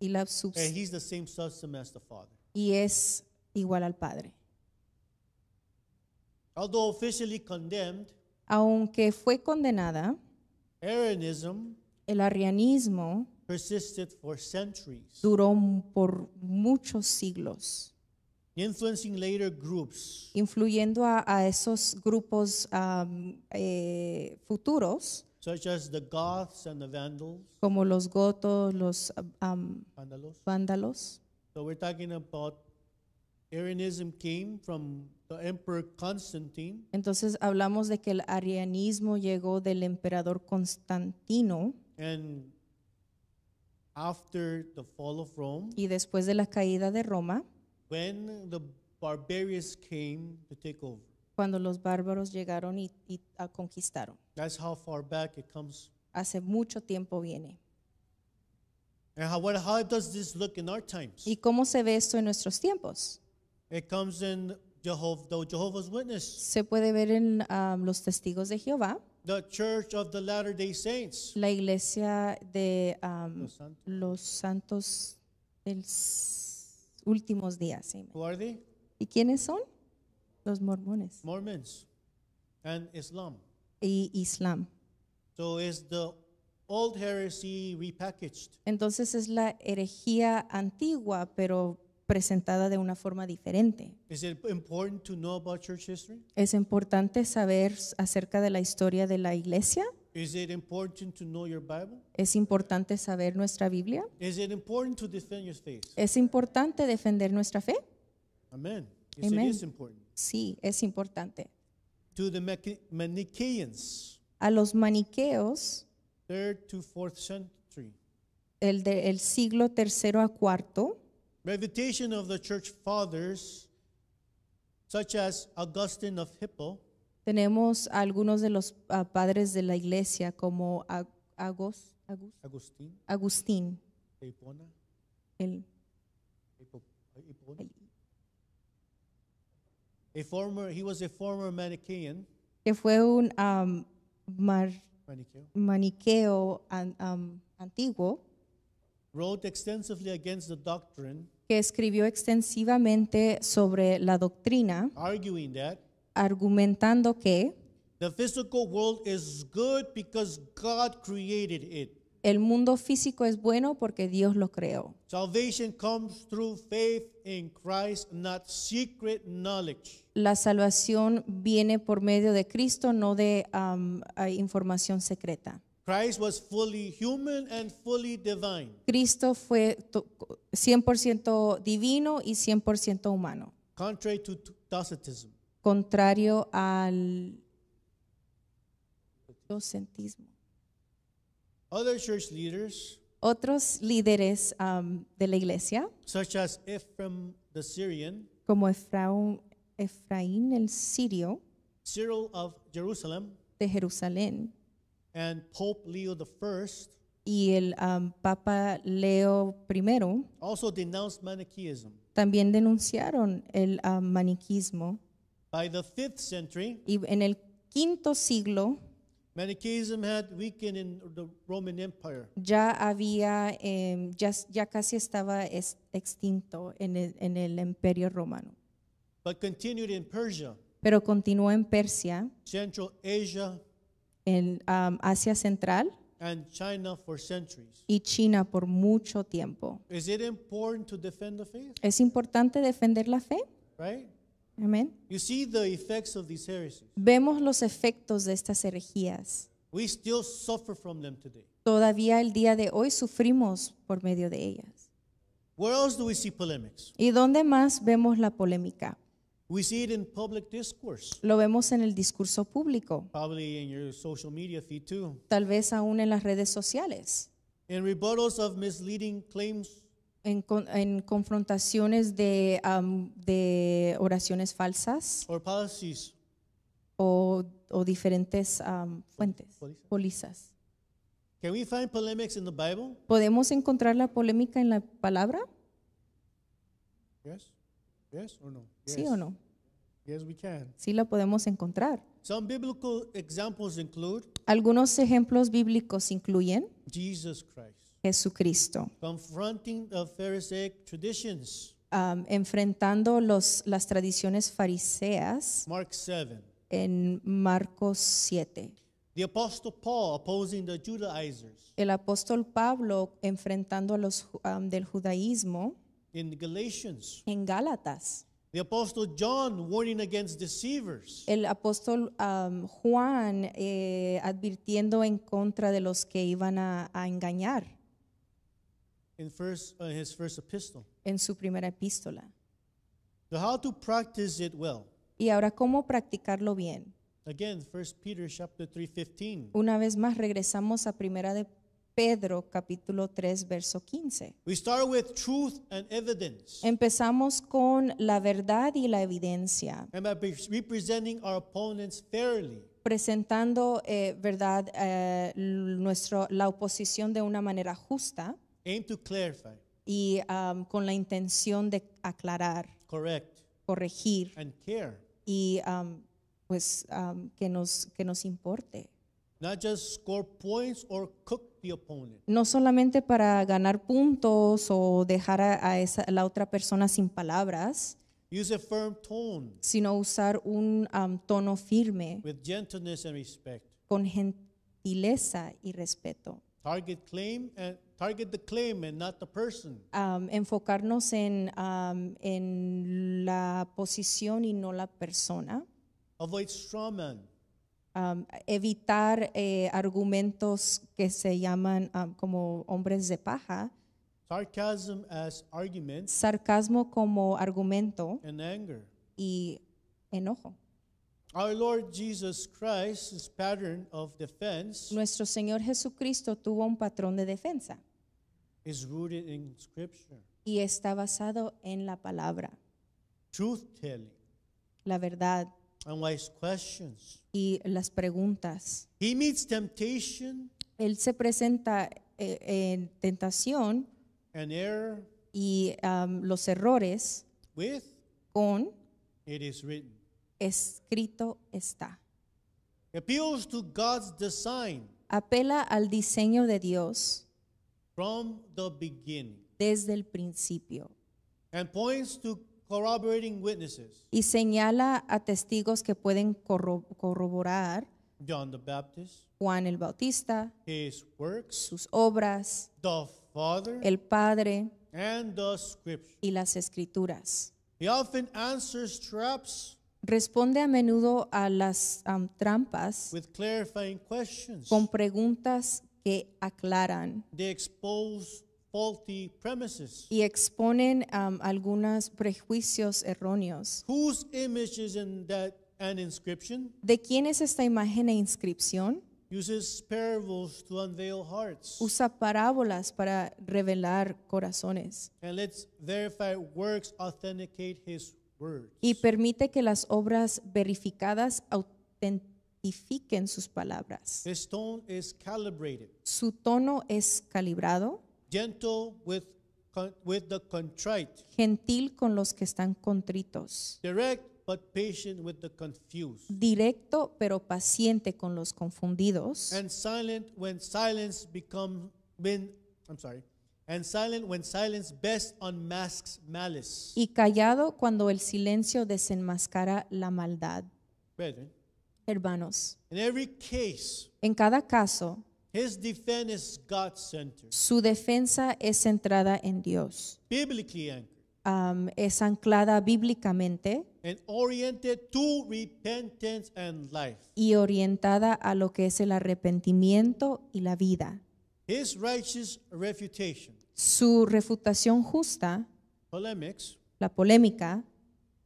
Y, and he's the same substance as the Father. y es igual al Padre. Although officially condemned, Aunque fue condenada, Arianism el arrianismo persisted for centuries. duró por muchos siglos. influencing later groups influyendo a esos grupos futuros, such as the Goths and the Vandals. como los gotos, los Vandalos. vándalos. So we're talking about Arianism came from the Emperor Constantine, Entonces hablamos de que el arianismo llegó del emperador Constantino, and after the fall of Rome, y después de la caída de Roma, when the barbarians came to take over. cuando los bárbaros llegaron y conquistaron. That's how far back it comes. Hace mucho tiempo viene. And how does this look in our times? ¿Y cómo se ve esto en nuestros tiempos? It comes in the Jehovah's Witness, Se puede ver en los testigos de Jehová, the Church of the Latter-day Saints, la iglesia de Los santos. los santos de los últimos días. Amén. Who are they? ¿Y quiénes son? Los mormones Mormons and Islam. y Islam. So it's the old heresy repackaged. Entonces es la herejía antigua, pero presentada de una forma diferente. Is it important to know about church history? Es importante saber acerca de la historia de la iglesia. Is it important to know your Bible? Es importante saber nuestra Biblia. Is it important to defend your faith? Es importante defender nuestra fe. Amen. Yes, Amen. it is important. Sí, es importante. To the Manichaeans, A los maniqueos, 3rd to 4th century. el siglo tercero a cuarto, Refutation of the church fathers, such as Augustine of Hippo, tenemos a algunos de los padres de la iglesia como Agustín, Agustín, Hipona, el- Hipona. He was a former Manichaean, que fue un Manichaeo, maniqueo antiguo, wrote extensively against the doctrine, que escribió extensivamente sobre la doctrina, arguing that argumentando que the physical world is good because God created it. el mundo físico es bueno porque Dios lo creó. Salvation comes through faith in Christ, not secret knowledge. La salvación viene por medio de Cristo, no de información secreta. Christ was fully human and fully divine. Cristo fue 100% divino y 100% humano, Contrary to Docetism. contrario al docetismo. Other church leaders, Otros líderes de la iglesia, such as Ephraim the Syrian, como Efraín el sirio Cyril of Jerusalem, de Jerusalén and Pope Leo I, y el Papa Leo I, also denounced Manichaeism. también denunciaron el maniquismo. By the 5th century, Y en el quinto siglo Manichaeism had weakened in the Roman Empire. ya había, ya casi estaba extinto en el Imperio Romano, But continued in Persia, pero continuó en Persia, Central Asia, en Asia Central and China for centuries. y China por mucho tiempo. Is it important to defend the faith? Es importante defender la fe. Right? Amén. You see the effects of these heresies. Vemos los efectos de estas herejías. We still suffer from them today. Todavía el día de hoy sufrimos por medio de ellas. Where else do we see polemics? ¿Y dónde más vemos la polémica? We see it in public discourse, Lo vemos en el discurso público, probably in your social media feed too. tal vez aún en las redes sociales, In rebuttals of misleading claims, en confrontaciones de oraciones falsas or policies. o diferentes fuentes, pólizas. Can we find polemics in the Bible? ¿Podemos encontrar la polémica en la palabra? Yes? Yes or no? ¿Sí Yes. o no? Yes, we can. Sí la podemos encontrar. Some biblical examples include Algunos ejemplos bíblicos incluyen Jesus Christ Jesucristo, confronting the Pharisaic traditions, enfrentando las tradiciones fariseas Mark 7. en Marcos 7. The Apostle Paul opposing the Judaizers El apóstol Pablo enfrentando a los del judaísmo in Galatians. en Gálatas. The Apostle John warning against deceivers. El apóstol Juan advirtiendo en contra de los que iban a engañar In his first epistle. en su primera epístola. So how to practice it well? Y ahora, ¿cómo practicarlo bien? Again, 1 Peter chapter 3:15. Una vez más regresamos a primera de Pedro capítulo 3 verso 15. We start with truth and evidence, Empezamos con la verdad y la evidencia, and by representing our opponents fairly. presentando verdad la oposición de una manera justa Aim to clarify, y con la intención de aclarar, correct, corregir and care. y que nos importe. Not just score points or cook the opponent. No solamente para ganar puntos o dejar a la otra persona sin palabras, Use a firm tone sino usar un tono firme, with gentleness and respect. con gentileza y respeto. Target the claim and not the person. Enfocarnos en la posición y no la persona. Avoid strawman. Evitar argumentos que se llaman como hombres de paja, Sarcasm as arguments sarcasmo como argumento and anger. y enojo. Our Lord Jesus Christ's pattern of defense Nuestro Señor Jesucristo tuvo un patrón de defensa is rooted in Scripture. y está basado en la palabra, Truth-telling la verdad and wise questions. y las preguntas. He meets temptation Él se presenta en tentación and error y los errores with con it is written. escrito está. Appeals to God's design Apela al diseño de Dios from the beginning desde el principio and points to corroborating witnesses. y señala a testigos que pueden corroborar John the Baptist, Juan el Bautista, his works, sus obras, the Father, el Padre and the Scripture. y las Escrituras. He often answers traps Responde a menudo a las trampas with clarifying questions. con preguntas que aclaran They expose faulty premises. y exponen algunos prejuicios erróneos. Whose image is in that an inscription? ¿De quién es esta imagen e inscripción? Uses parables to unveil hearts. Usa parábolas para revelar corazones And let's verify works authenticate his words. y permite que las obras verificadas autentifiquen sus palabras. His tone is calibrated, Su tono es calibrado, gentle with the contrite, gentil con los que están contritos, direct but patient with the confused, directo pero paciente con los confundidos, and silent when silence best unmasks malice. y callado cuando el silencio desenmascara la maldad. Brethren, Hermanos, in every case, en cada caso, his defense is God-centered, su defensa es centrada en Dios, biblically anchored, es anclada bíblicamente and oriented to repentance and life. y orientada a lo que es el arrepentimiento y la vida. His righteous refutation, Su refutación justa, polemics, la polémica,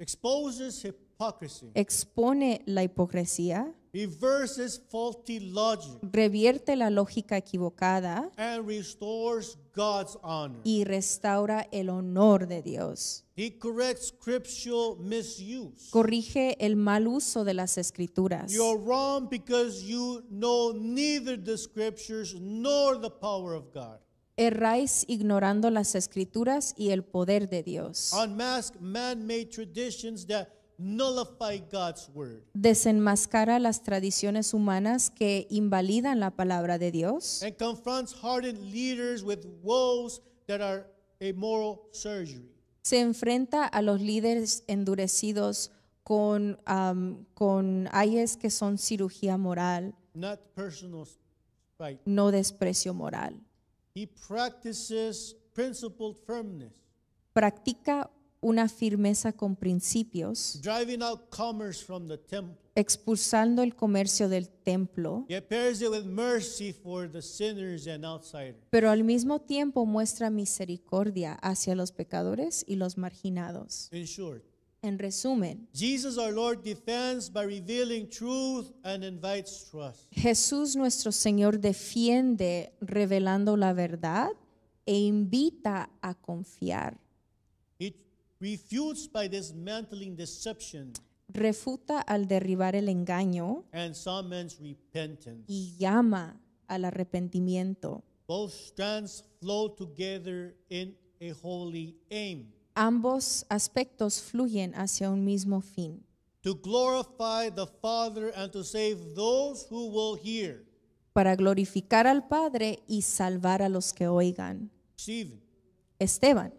exposes hypocrisy, expone la hipocresía, reverses faulty logic, revierte la lógica equivocada and restores God's honor. y restaura el honor de Dios. He corrects scriptural misuse. Corrige el mal uso de las escrituras. You're wrong because you know neither the scriptures nor the power of God. Erráis ignorando las escrituras y el poder de Dios. Unmask man-made traditions that nullify God's word. Desenmascara las tradiciones humanas que invalidan la palabra de Dios And confronts hardened leaders with woes that are a moral surgery. se enfrenta a los líderes endurecidos con ayes que son cirugía moral, Not personal spite. no desprecio moral. He practices principled firmness. Practica una firmeza con principios, driving out commerce from the temple. expulsando el comercio del templo, Yet pairs it with mercy for the sinners and outsiders. pero al mismo tiempo muestra misericordia hacia los pecadores y los marginados. In short, En resumen, Jesus our Lord defends by revealing truth and invites trust. Jesús nuestro Señor defiende revelando la verdad e invita a confiar. He refutes by dismantling deception Refuta al derribar el engaño and summons repentance. y llama al arrepentimiento. Both strands flow together in a holy aim, Ambos aspectos fluyen hacia un mismo fin, to glorify the Father and to save those who will hear. para glorificar al Padre y salvar a los que oigan. Stephen Esteban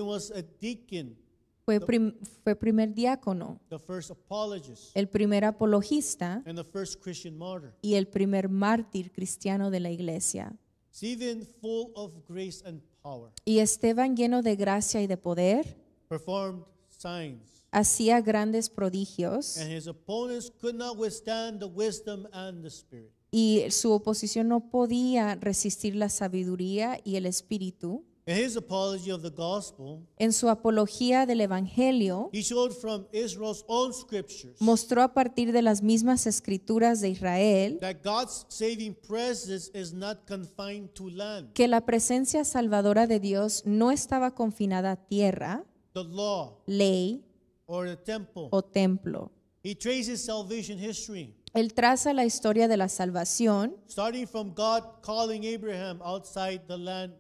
was a deacon, fue primer diácono, the first apologist, el primer apologista and the first Christian martyr. y el primer mártir cristiano de la iglesia. Stephen, full of grace and power, Y Esteban, lleno de gracia y de poder, performed signs, hacía grandes prodigios and his opponents could not withstand the wisdom and the spirit. y su oposición no podía resistir la sabiduría y el espíritu. In his apology of the gospel, En su apología del evangelio, he showed from Israel's own scriptures mostró a partir de las mismas escrituras de Israel that God's saving presence is not confined to land, que la presencia salvadora de Dios no estaba confinada a tierra, the law, ley or the temple. o templo. He traces salvation history, Él traza la historia de la salvación starting from God calling Abraham outside the land,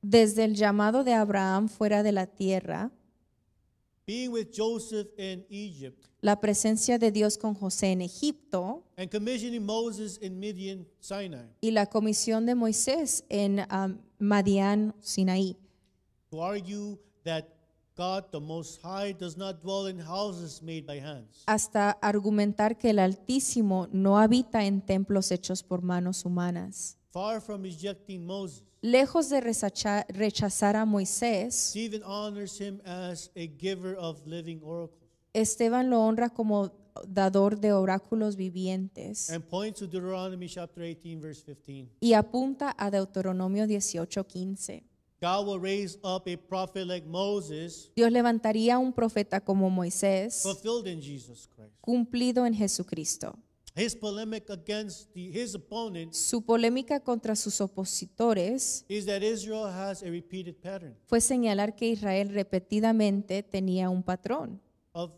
desde el llamado de Abraham fuera de la tierra, being with Joseph in Egypt, la presencia de Dios con José en Egipto and commissioning Moses in Midian, Sinai, y la comisión de Moisés en Madián, Sinaí, to argue that God, the Most High, does not dwell in houses made by hands. hasta argumentar que el Altísimo no habita en templos hechos por manos humanas. Far from rejecting Moses, Lejos de rechazar a Moisés, Stephen honors him as a giver of living oracles Esteban lo honra como dador de oráculos vivientes and points to Deuteronomy chapter 18, verse 15. y apunta a Deuteronomio 18:15. God will raise up a prophet like Moses, Dios levantaría un profeta como Moisés, fulfilled in Jesus Christ. cumplido en Jesucristo. His polemic against his opponents Su polémica contra sus opositores is that Israel has a repeated pattern fue señalar que Israel repetidamente tenía un patrón of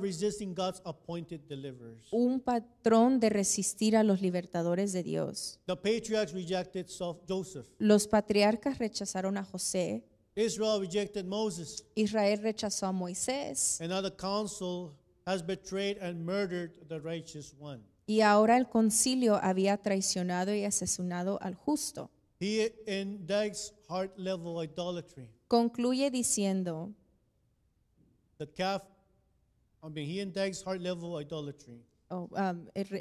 resisting God's appointed deliverers. un patrón de resistir a los libertadores de Dios. The patriarchs rejected Joseph. Los patriarcas rechazaron a José, Israel rejected Moses. Israel rechazó a Moisés And now the council has betrayed and murdered the righteous one. y ahora el concilio había traicionado y asesinado al justo. He indicts heart level idolatry. Concluye diciendo, He indicts heart level idolatry.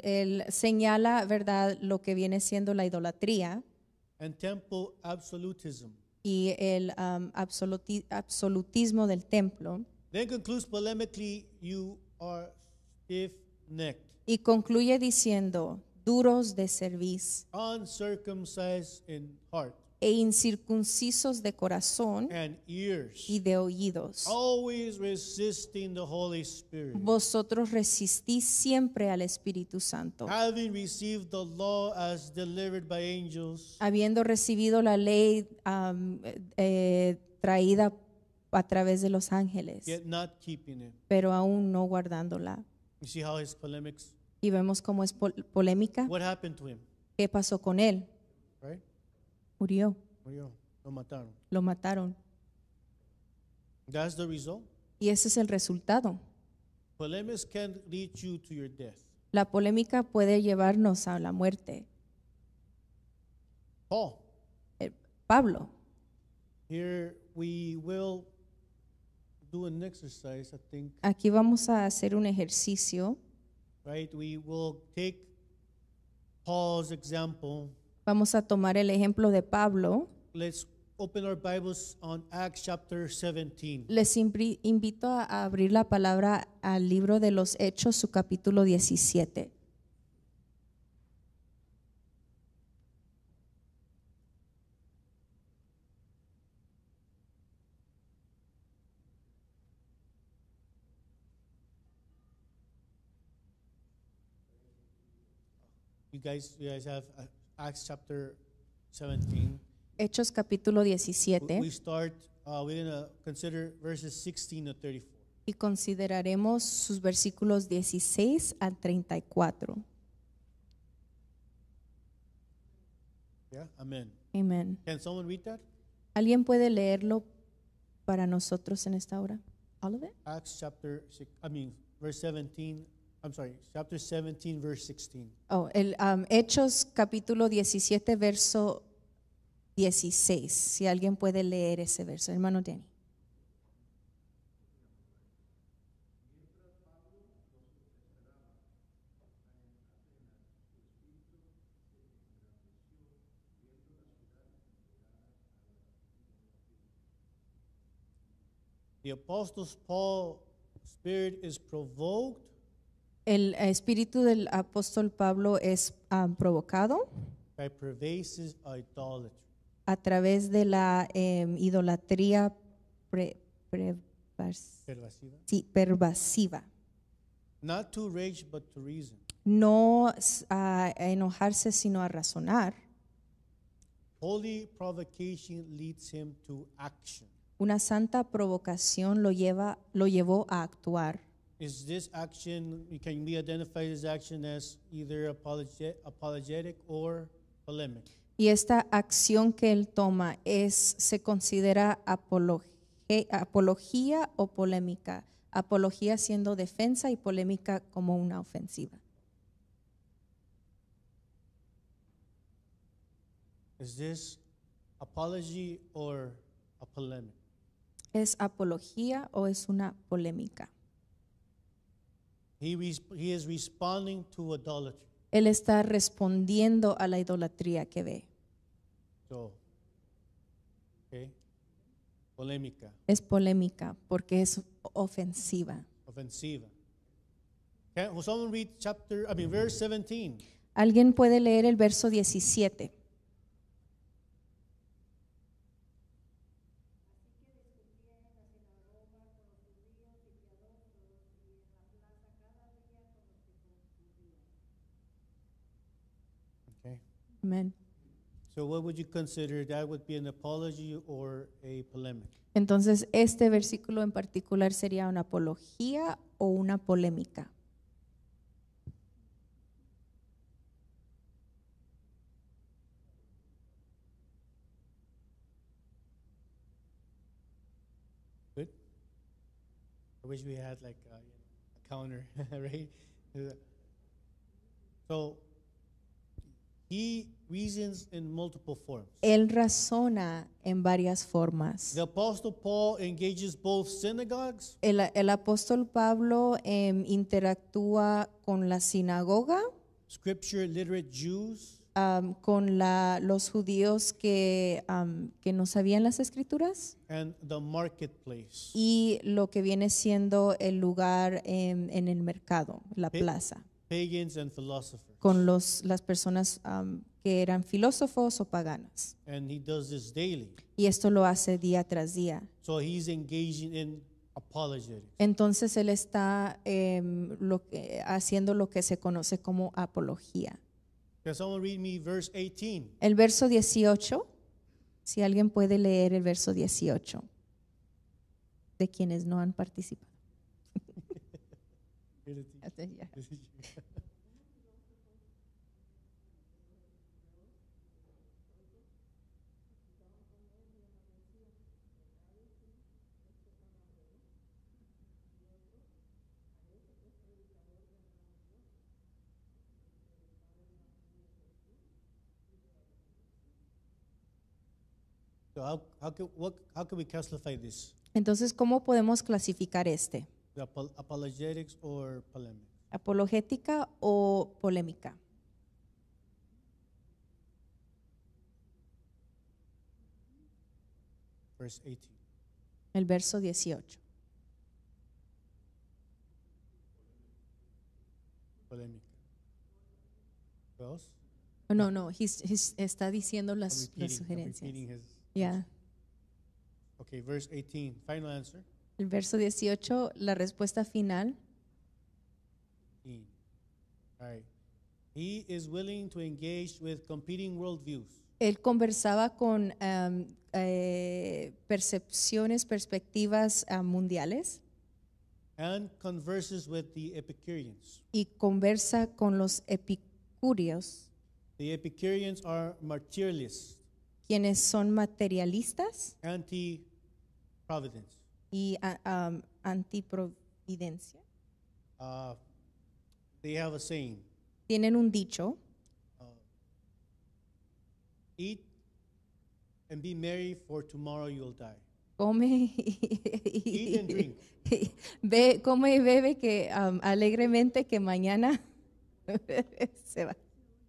él señala, ¿verdad?, lo que viene siendo la idolatría And temple absolutism. y el absolutismo del templo. Then concludes polemically, you are stiff-necked, Y concluye diciendo, duros de cerviz uncircumcised in heart e incircuncisos de corazón and ears, y de oídos. always resisting the Holy Spirit, Vosotros resistís siempre al Espíritu Santo, having received the law as delivered by angels, habiendo recibido la ley traída a través de los ángeles, yet not keeping it. pero aún no guardándola. You see how his polemics, Y vemos cómo es polémica. what happened to him, ¿Qué pasó con él? right? Murió, Murió, lo mataron. lo mataron. That's the result. Y ese es el resultado. Polemics can lead you to your death. La polémica puede llevarnos a la muerte. Paul, Pablo, here we will do an exercise, I think, aquí vamos a hacer un ejercicio. right? We will take Paul's example. Vamos a tomar el ejemplo de Pablo. Let's open our Bibles on Acts chapter 17. Les invito a abrir la palabra al libro de los Hechos, su capítulo 17. You guys have Acts chapter 17. Hechos capítulo We 17 start, we're going to consider verses 16 to 34. y consideraremos sus versículos 16 al 34. Yeah, amen. Amén. Can someone read that? ¿Alguien puede leerlo para nosotros en esta hora? All of it? Acts chapter, verse 17, I'm sorry, chapter 17, verse 16. Hechos capítulo 17, verso 16. Si alguien puede leer ese verso, hermano Danny. The apostles Paul's spirit is provoked El espíritu del apóstol Pablo es provocado by pervasive idolatry. a través de la idolatría Pervasiva. pervasiva. Not to rage, but to reason. No a enojarse, sino a razonar. Holy provocation leads him to action. Una santa provocación lo llevó a actuar. Is this action, can be identified as action as either apologetic or polemic? Y esta acción que él toma se considera apología o polémica. Apología siendo defensa y polémica como una ofensiva. Is this apology or a polemic? ¿Es apología o es una polémica? He is responding to idolatry. Él está respondiendo a la idolatría que ve. So, okay, polémica, Es polémica porque es ofensiva. offensiva. Can someone read verse 17? ¿Alguien puede leer el verso 17? Okay. Amén. So what would you consider? That would be an apology or a polemic? Entonces, este versículo en particular sería una apología o una polémica. Good. I wish we had like a counter, right? So he reasons in multiple forms. Él razona en varias formas. The Apostle Paul engages both synagogues El apóstol Pablo interactúa con la sinagoga, scripture literate Jews, con los judíos que no sabían las escrituras and the marketplace. y lo que viene siendo el lugar en el mercado, la plaza, Pagans and philosophers. con las personas que eran filósofos o paganas. And he does this daily. Y esto lo hace día tras día. So he's engaging in apologetics. Entonces él está haciendo lo que se conoce como apología. Can someone read me verse 18? El verso 18, si alguien puede leer el verso 18, de quienes no han participado. So how can we classify this? Entonces, ¿cómo podemos clasificar este? The apologetics or polemic? ¿Apologética o polémica? verse 18. el verso 18. Polémica. What else? Oh, no, está diciendo I'm las repeating sugerencias. his. Ya. Okay, verse 18. Final answer. El verso 18, la respuesta final. 18. All right. He is willing to engage with competing worldviews Él conversaba con perspectivas mundiales and converses with the Epicureans. y conversa con los epicúreos, The Epicureans are materialists, quienes son materialistas anti-providence. y antiprovidencia. They have a saying, Tienen un dicho: eat and be merry, for tomorrow you'll die. come Eat and drink. come y bebe que alegremente que mañana se va.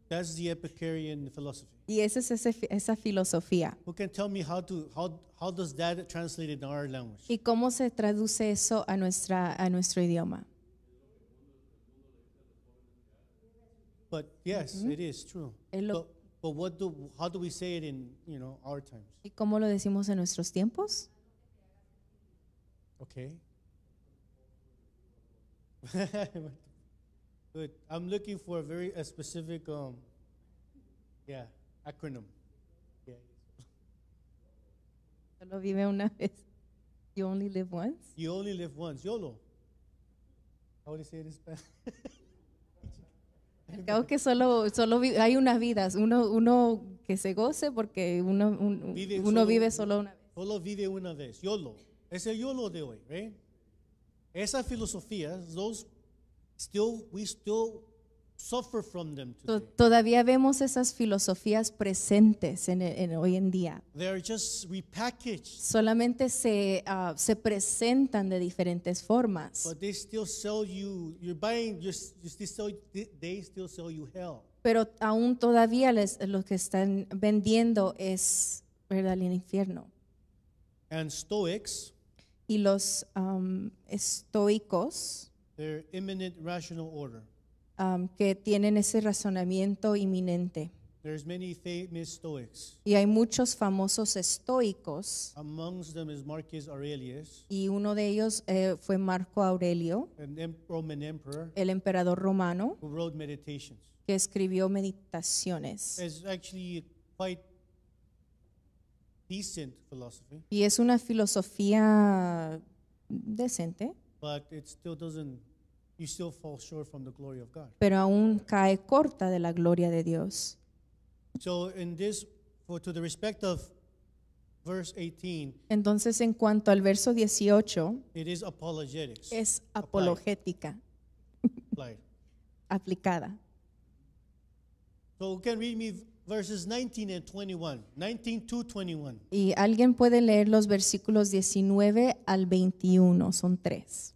That's the Epicurean philosophy. Y esa es esa filosofía. Who can tell me how does that translate in our language? ¿Y cómo se traduce eso a nuestro idioma? But yes, it is true. Es lo- But how do we say it in our times? ¿Y cómo lo decimos en nuestros tiempos? Okay. Good. I'm looking for a specific acronym. Yeah. Solo vive una vez. You only live once. You only live once. YOLO. How would you say it in Spanish? Creo que solo hay una vida, uno que se goce porque uno vive solo una vez. Solo vive una vez. YOLO. Es el YOLO de hoy, right? Esa filosofía, we still suffer from them today. Todavía vemos esas filosofías presentes en hoy en día. They are just repackaged, Solamente se presentan de diferentes formas, but they still sell you. You're buying. They still sell you hell. pero aún todavía lo que están vendiendo es, ¿verdad?, el infierno. And Stoics, Y los estoicos, their imminent rational order. que tienen ese razonamiento inminente. There's many famous Stoics. Y hay muchos famosos estoicos, Amongst them is Marcus Aurelius, y uno de ellos fue Marco Aurelio, an Roman emperor el emperador romano, who wrote Meditations. que escribió Meditaciones. It's actually quite decent philosophy, Y es una filosofía decente, but it still doesn't. You still fall short from the glory of God. pero aún cae corta de la gloria de Dios. So in this, to the respect of verse 18, Entonces, en cuanto al verso 18, it is apologetics. es apologética Applied. aplicada. So you can read me verses 19 and 21, 19 to 21. Y alguien puede leer los versículos 19 al 21, son 3.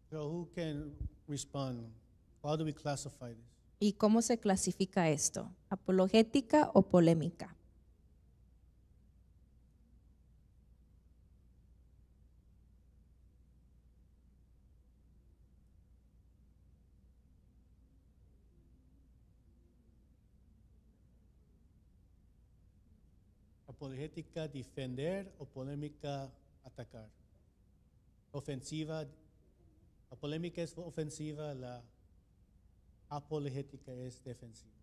So who can respond? How do we classify this? ¿Y cómo se clasifica esto? ¿Apologética o polémica? Apologética, defender, o polémica, atacar. Ofensiva, la polémica es ofensiva, la apologética es defensiva.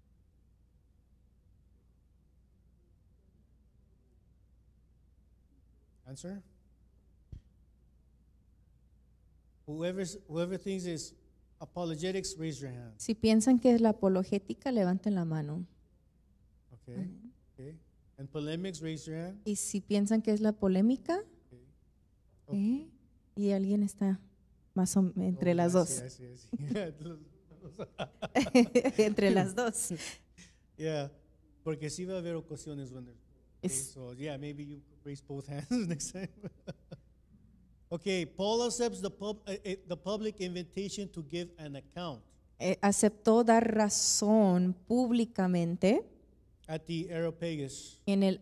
Answer? Whoever thinks is apologetics, raise your hand. Si piensan que es la apologética, levanten la mano. Okay. Okay. And polemics, raise your hand. Y si piensan que es la polémica, Okay. y alguien está más o menos entre Oh, las I dos. see, I see, I see. Entre las dos. Yeah, porque sí va a haber ocasiones donde. Okay, Es- so yeah, maybe you raise both hands next time. Okay, Paul accepts the public invitation to give an account aceptó dar razón públicamente at the Areopagus, en el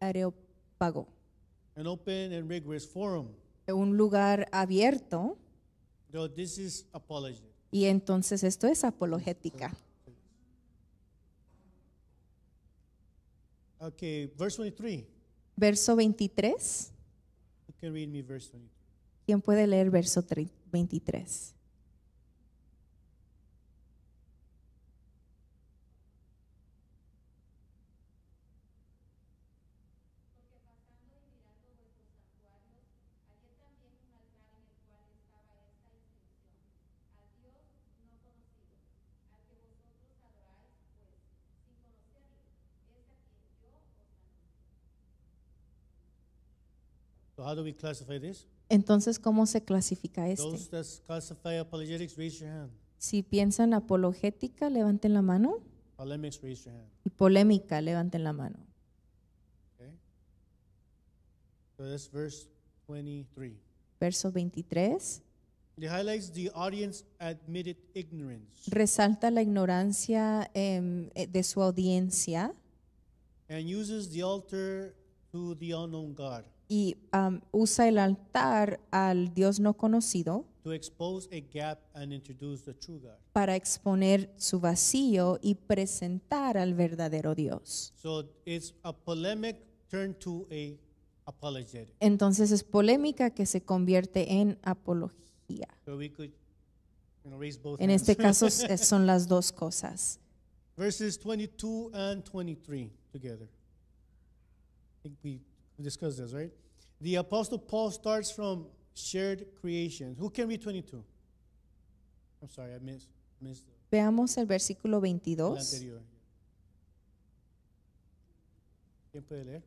Areópago, an open and rigorous forum. un lugar abierto, Though this is apology. y entonces esto es apologética. Okay, verse 23. Verso 23. You can read me verse 23. ¿Quién puede leer verso 23? So how do we classify this? Entonces, ¿cómo se clasifica Those este? that classify apologetics, raise your hand. Si piensan apologética, levanten la mano. Polemics, raise your hand. Y polémica, levanten la mano. Okay. So that's verse 23. Verso 23. It highlights the audience admitted ignorance Resalta la ignorancia de su audiencia and uses the altar to the unknown God y usa el altar al Dios no conocido to expose a gap and introduce the true God. para exponer su vacío y presentar al verdadero Dios. So it's a polemic turned to a apologetic. Entonces es polémica que se convierte en apología. So we could, raise both En hands. este caso son las dos cosas. Verses 22 and 23 together. I think we discussed this, right? The Apostle Paul starts from shared creation. Who can read 22? I'm sorry, I missed Veamos el versículo el 22. anterior. ¿Quién puede leer?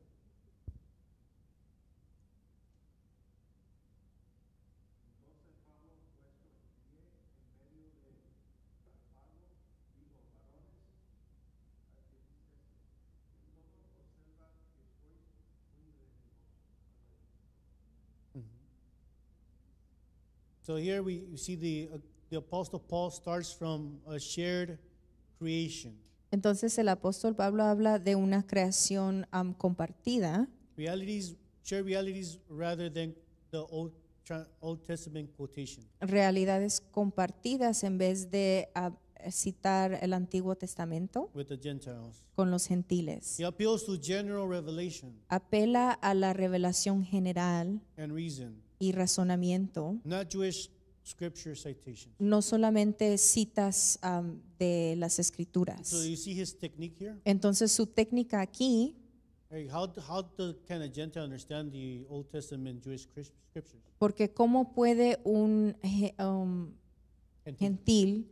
So here we see the Apostle Paul starts from a shared creation. Entonces el apóstol Pablo habla de una creación compartida, Shared realities rather than the Old Testament quotation. realidades compartidas en vez de citar el Antiguo Testamento With the Gentiles. con los gentiles. He appeals to general revelation Apela a la revelación general and reason, y razonamiento, not Jewish scripture citations. no solamente citas de las escrituras. So you see his technique here? Entonces su técnica aquí, Hey, can a Gentile understand the Old Testament Jewish scriptures? porque cómo puede un And gentil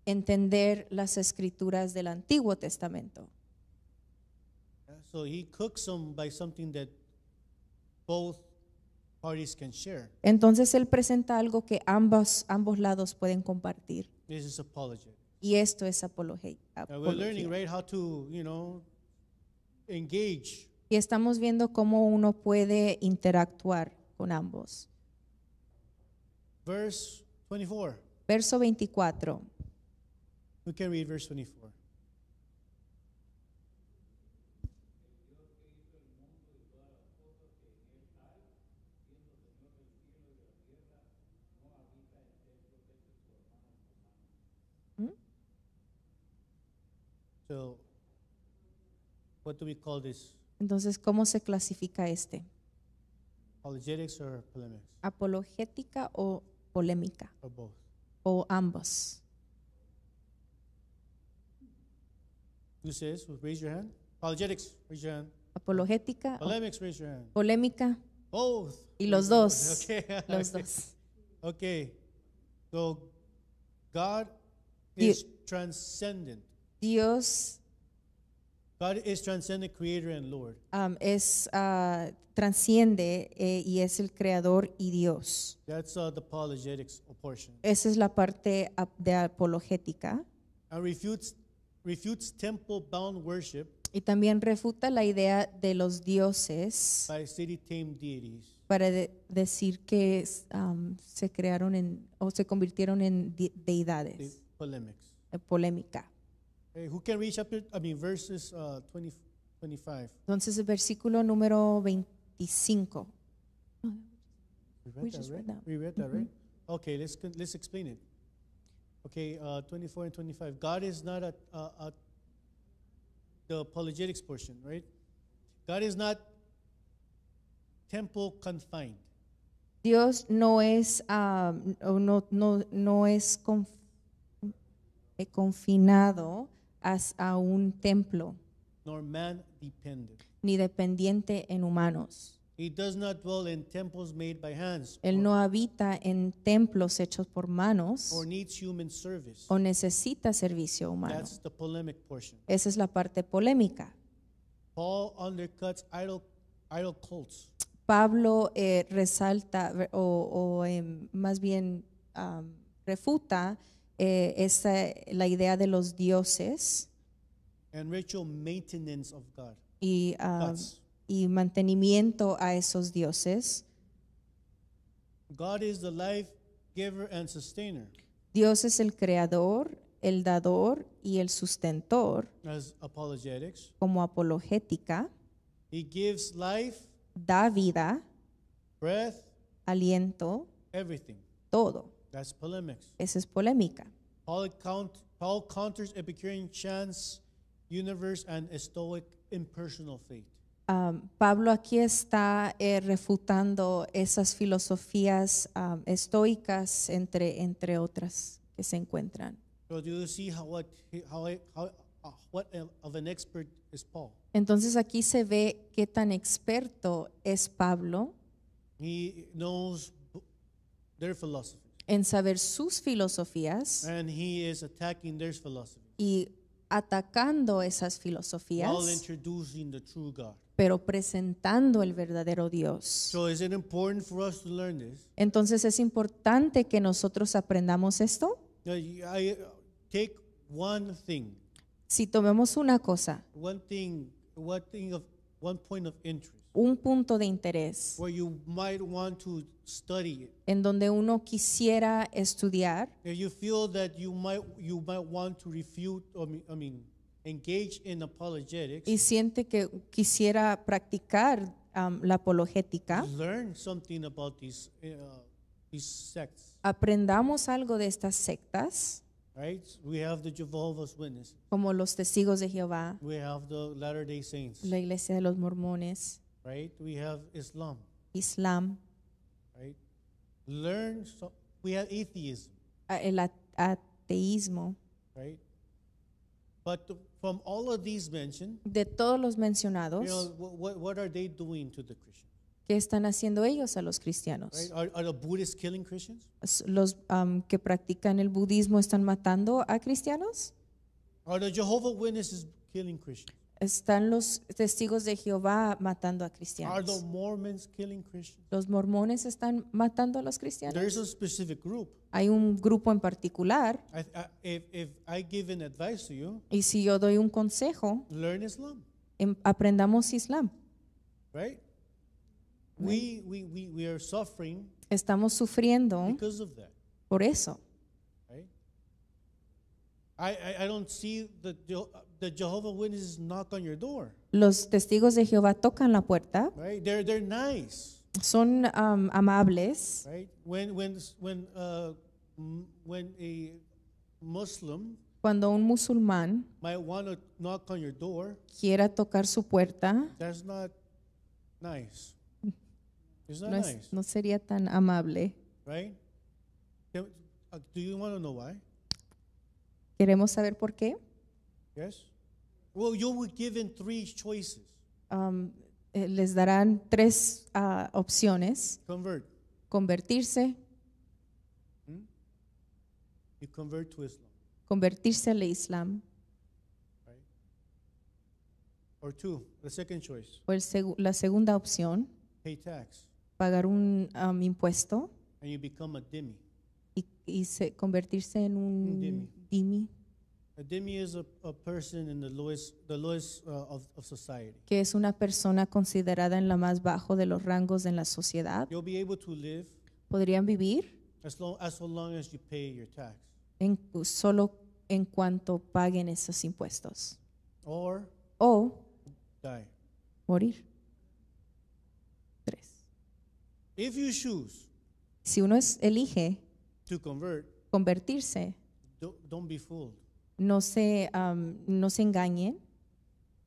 entender las escrituras del Antiguo Testamento. so he cooks them by something that both parties can share. Entonces él presenta algo que ambos lados pueden compartir. This is apology. Y esto es apología. We're learning, right, how to, engage. Y estamos viendo cómo uno puede interactuar con ambos. Verse 24. Verso 24. We can read verse 24. So, what do we call this? Entonces, ¿cómo se clasifica este? Apologetics or polemics? ¿Apologética o polémica? Or both? O ambos. Who says? Raise your hand. Apologetics, raise your hand. Apologética o Polemics, raise your hand. polémica. Both. Y los dos. Okay. Los dos. Okay. So, God Di- is transcendent. Dios God is transcendent creator and Lord. Transciende y es el creador y Dios. That's the apologetics portion. Esa es la parte de apologética. And refutes temple-bound worship Y también refuta la idea de los dioses by city-tamed deities. para decir que se crearon o se convirtieron en deidades. Polemics. Polémica. Okay, who can reach up to, verses 20, 25. Entonces el versículo número 25. We We read that, just read right? that. We read that, right? Okay, let's explain it. Okay, 24 and 25. God is not the apologetics portion, right? God is not temple confined. Dios no es confinado a un templo Nor man dependent. ni dependiente en humanos. He does not dwell in temples made by hands Él no habita en templos hechos por manos or needs human service. o necesita servicio humano. That's the polemic portion. Esa es la parte polémica. Paul undercuts idol cults. Pablo resalta más bien refuta la idea de los dioses And ritual maintenance of God. y mantenimiento a esos dioses. God is the life giver and sustainer. Dios es el creador, el dador y el sustentor, As apologetics, como apologética. He gives life, Da vida, breath, aliento, everything. todo. That's polemics. Esa es polémica. Paul counters Epicurean chance, universe, and Stoic impersonal faith. Pablo aquí está refutando esas filosofías estoicas entre otras que se encuentran. So do you see what of an expert is Paul? Entonces aquí se ve qué tan experto es Pablo He knows their philosophy, en saber sus filosofías and he is attacking their philosophy y atacando esas while filosofías, introducing the true God. pero presentando el verdadero Dios. So is it important for us to learn this? Entonces es importante que nosotros aprendamos esto. I take one thing, Si tomemos una cosa, one point of interest, un punto de interés, where you might want to study it. en donde uno quisiera estudiar, If you feel that you might want to refute, engage in apologetics, y siente que quisiera practicar la apologética, learn something about these sects, aprendamos algo de estas sectas, right? We have the Jehovah's Witnesses. como los testigos de Jehová, We have the Latter-day Saints, la iglesia de los mormones, right? We have Islam, Islam, right? We have atheism, el ateísmo. right? But from all of these mentioned, De todos los mencionados, what are they doing to the Christians? ¿qué están haciendo ellos a los cristianos? Right? Are the Buddhists killing Christians? ¿Los que practican el budismo están matando a cristianos? Are the Jehovah's Witnesses killing Christians? ¿Están los testigos de Jehová matando a Are the cristianos? Mormons killing Christians? ¿Los mormones están matando a los There's cristianos? a specific group. Hay un grupo en particular, If I give an advice to you, y si yo doy un consejo, learn Islam, aprendamos Islam. right? We are suffering Estamos sufriendo because of that, por eso. right? I don't see the Jehovah's Witnesses knock on your door, Los testigos de Jehová tocan la puerta, right? They're nice, son amables. right? When a Muslim Cuando un musulmán might want to knock on your door, quiera tocar su puerta, that's not nice. It's not no, nice, no sería tan amable. right? Do you want to know why? ¿Queremos saber por qué? Yes. Well, you were given three choices. Les darán tres opciones: Convert. convertirse, You convert to Islam, convertirse al Islam, right? Or two, the second choice, O la segunda opción, pay tax, pagar un impuesto and you become a dhimmi. y convertirse en un dhimmi. dhimmi, A dhimmi is a person in the lowest of society. que es una persona considerada en la más bajo de los rangos en la sociedad. You'll be able to live Podrían vivir as long as you pay your tax, solo en cuanto paguen esos impuestos or o die. morir. 3. If you choose Si uno elige to convert, convertirse, don't be fooled. no se engañen,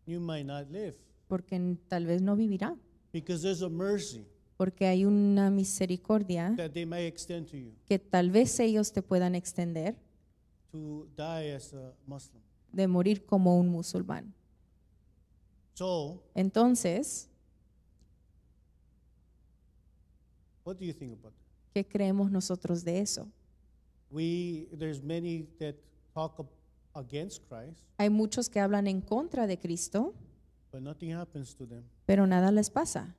You might not live porque tal vez no vivirá, because there's a mercy porque hay una misericordia that they might extend to you que tal vez ellos te puedan extender to die as a Muslim. de morir como un musulmán. So, Entonces, what do you think about that? ¿qué creemos nosotros de eso? There's many that talk against Christ, Hay muchos que hablan en contra de Cristo, but nothing happens to them. pero nada les pasa.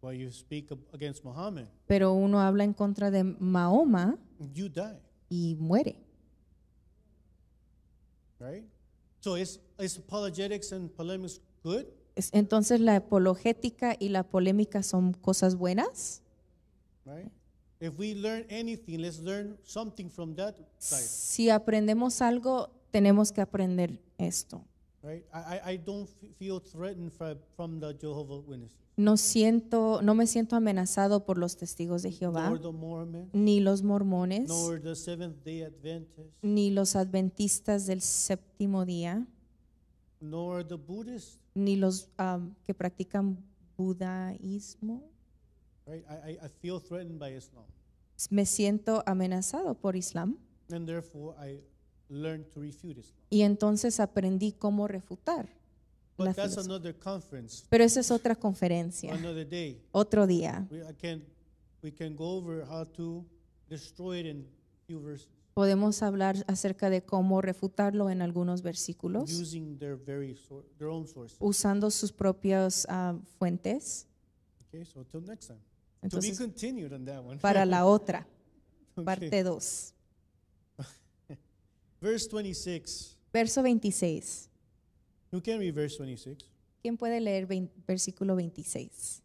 While you speak against Muhammad, Pero uno habla en contra de Mahoma you die, y muere. right? So is apologetics and polemics good? Entonces, ¿la apologética y la polémica son cosas buenas? Right? If we learn anything, let's learn something from that side, Si aprendemos algo, tenemos que aprender esto. right? I don't feel threatened from the Jehovah's Witnesses, No me siento amenazado por los testigos de Jehová, nor the Mormons, ni los mormones, nor the Seventh-day Adventists, ni los adventistas del séptimo día, nor the Buddhists, ni los que practican budaísmo. right? I feel threatened by Islam, Me siento amenazado por Islam and therefore I learned to refute Islam. y entonces aprendí cómo refutar la But that's filosofía. another conference, Pero esa es otra conferencia, another day. otro día. We can go over how to destroy it in few verses Podemos hablar acerca de cómo refutarlo en algunos versículos, using their own sources. usando sus propias fuentes. Okay, so till next time. To be Entonces, continued on that one. para la otra, Okay. parte 2. Verse 26. Verso 26. Who can read verse 26? ¿Quién puede leer versículo 26?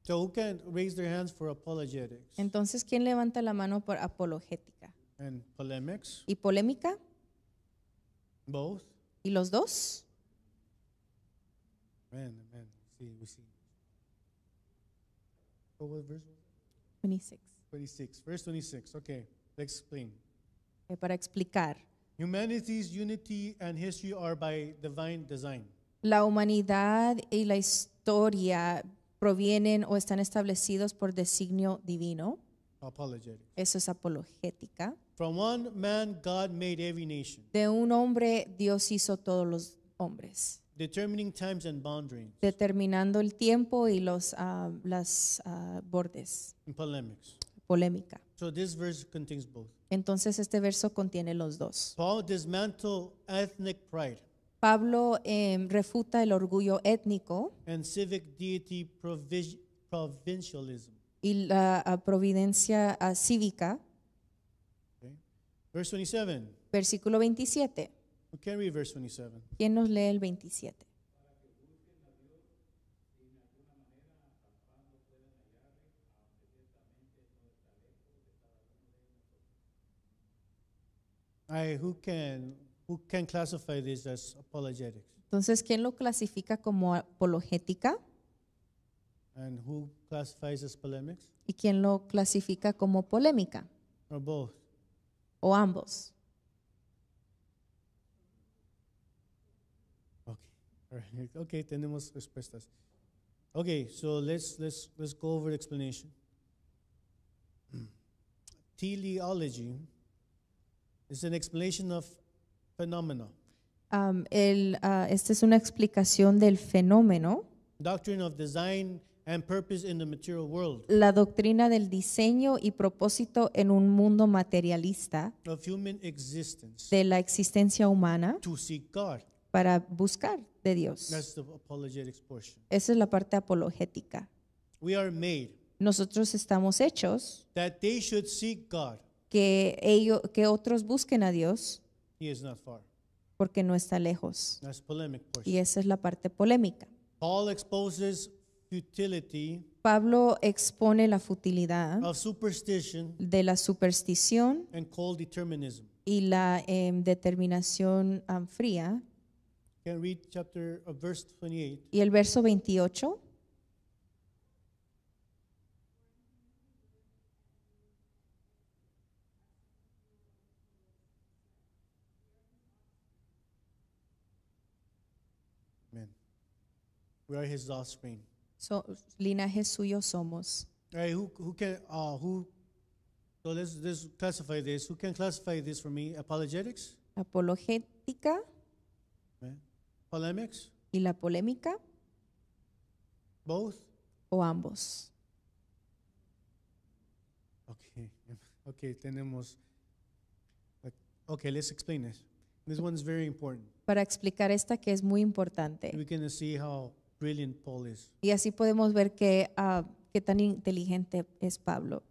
So who can raise their hands for apologetics Entonces, ¿quién levanta la mano por apologética? and polemics? ¿Y polémica? Both. ¿Y los dos? Man. We see. What was verse? 26. 26. Verse 26. Okay, let's explain. Para explicar. Humanity's unity and history are by divine design. La humanidad y la historia provienen o están establecidos por designio divino. Apologetics. Eso es apologética. From one man, God made every nation, De un hombre, Dios hizo todos los hombres, determining times and boundaries determinando el tiempo y las bordes. and polemics. Polémica. So this verse contains both. Entonces este verso contiene los dos. Paul dismantled ethnic pride Pablo refuta el orgullo étnico and civic deity provincialism. y la providencia cívica. Okay. Verse 27. Versículo 27. We can read verse 27. ¿Quién nos lee el 27? Who can classify this as apologetics? Entonces, ¿quién lo clasifica como apologética And who classifies as polemics? y quién lo clasifica como polémica? Or both? ¿O ambos? Okay. All right. Okay, tenemos respuestas. Okay, so let's go over the explanation. Teleology is an explanation of phenomena. Esta es una explicación del fenómeno, Doctrine of design and purpose in the material world, la doctrina del diseño y propósito en un mundo materialista of human existence de la existencia humana to seek God. para buscar de Dios. That's the apologetics portion. Esa es la parte apologética. We are made Nosotros estamos hechos that they should seek God. que otros busquen a Dios He is not far. porque no está lejos. That's polemic Y portion. esa es la parte polémica. Paul exposes futility Pablo expone la futilidad of superstition de la superstición and cold determinism. y la determinación fría. Can read verse 28. Y el verso 28. Amen. We are his offspring. Linaje suyo somos. All right, so let's classify this. Who can classify this for me? Apologetics? Apologética Okay. Polemics? y la polémica Both? o ambos. Okay. Okay, tenemos. Okay, let's explain this. This one is very important. Para explicar esta que es muy importante. We can see how brilliant Paul is. Y así podemos ver qué tan inteligente es Pablo.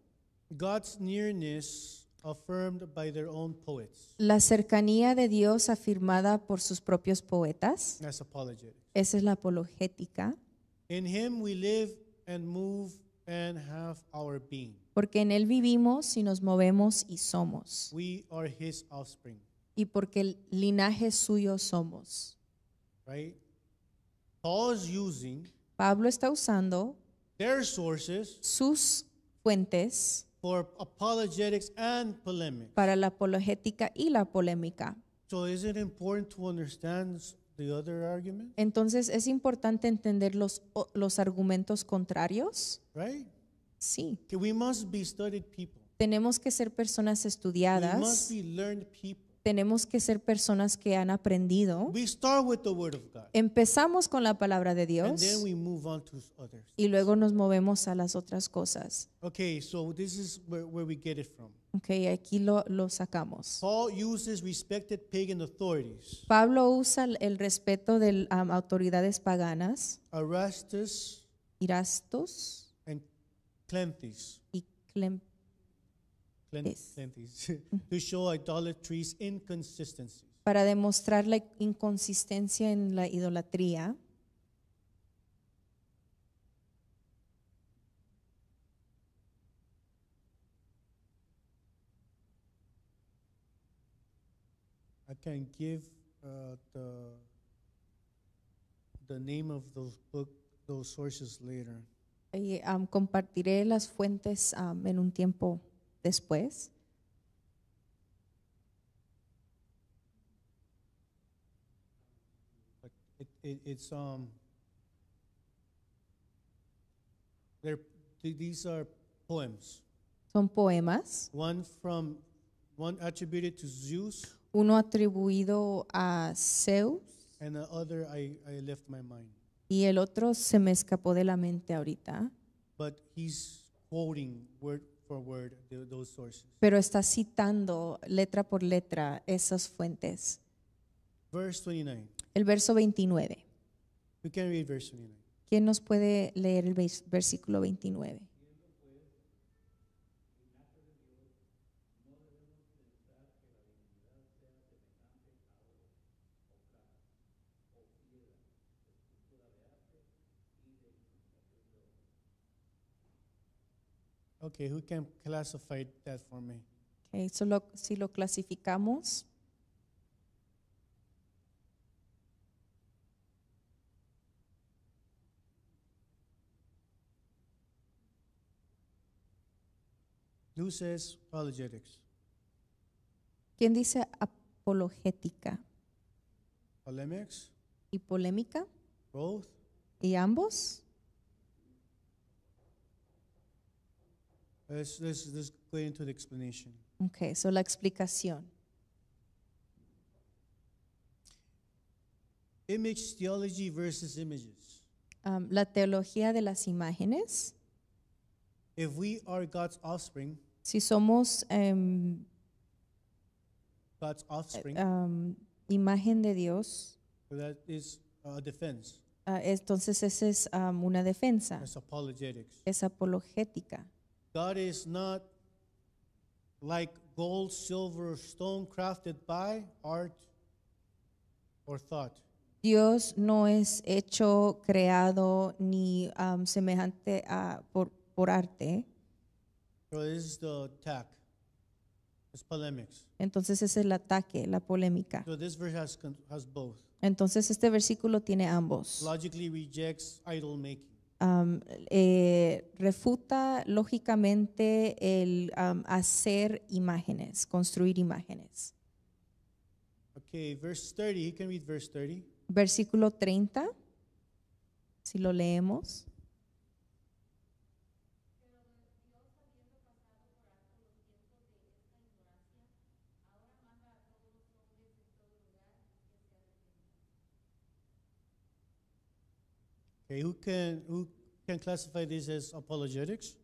God's nearness affirmed by their own poets. La cercanía de Dios afirmada por sus propios poetas. That's apologetics. Esa es la apologética. In him we live and move and have our being. Porque en Él vivimos y nos movemos y somos. We are his offspring, Y porque el linaje suyo somos. right? Paul's using Pablo está usando their sources sus fuentes for apologetics and polemics. para la apologética y la polémica. So is it important to understand the other argument, Entonces, ¿es importante entender los argumentos contrarios? right? Sí. Okay, we must be studied people. Tenemos que ser personas We must estudiadas. be learned people. Tenemos que ser personas que han aprendido. We start with the word of God, Empezamos con la palabra de and Dios then we move on to others. y luego nos movemos a las otras cosas. Okay, so this is where we get it from. Ok, aquí lo sacamos. Paul uses respected pagan authorities, Pablo usa el respeto de autoridades paganas, Erastus Irastos and Cleanthes, y Yes. to show idolatry's inconsistencies. para demostrar la inconsistencia en la idolatría. I can give the name of those sources later. Y, compartiré las fuentes en un tiempo después. But these are poems. Son poemas, One attributed to Zeus, uno atribuido a Zeus and the other I left my mind. y el otro se me escapó de la mente ahorita, But he's quoting word for word those sources. pero está citando letra por letra esas fuentes. Verse 29. El verso 29. We can read verse 29. ¿Quién nos puede leer el versículo 29? Okay, who can classify that for me? Okay, si lo clasificamos, Who says apologetics? ¿quién dice apologética Polemics? y polémica? Both? ¿Y ambos? Let's go into the explanation. Okay, so la explicación. image theology versus images. La teología de las imágenes. If we are God's offspring, Si somos imagen de Dios, so that is a defense. entonces esa es una defensa, That's apologetics. es apologética. God is not like gold, silver, or stone crafted by art or thought. Dios no es hecho, creado, ni semejante por arte. So this is the attack. It's polemics. Entonces ese es el ataque, la polémica. So this verse has both. Entonces este versículo tiene ambos. Logically rejects idol making. Refuta lógicamente el hacer imágenes, construir imágenes. Okay, verse 30. You can read verse 30. Versículo 30, si lo leemos. Okay, who can classify this as apologetics?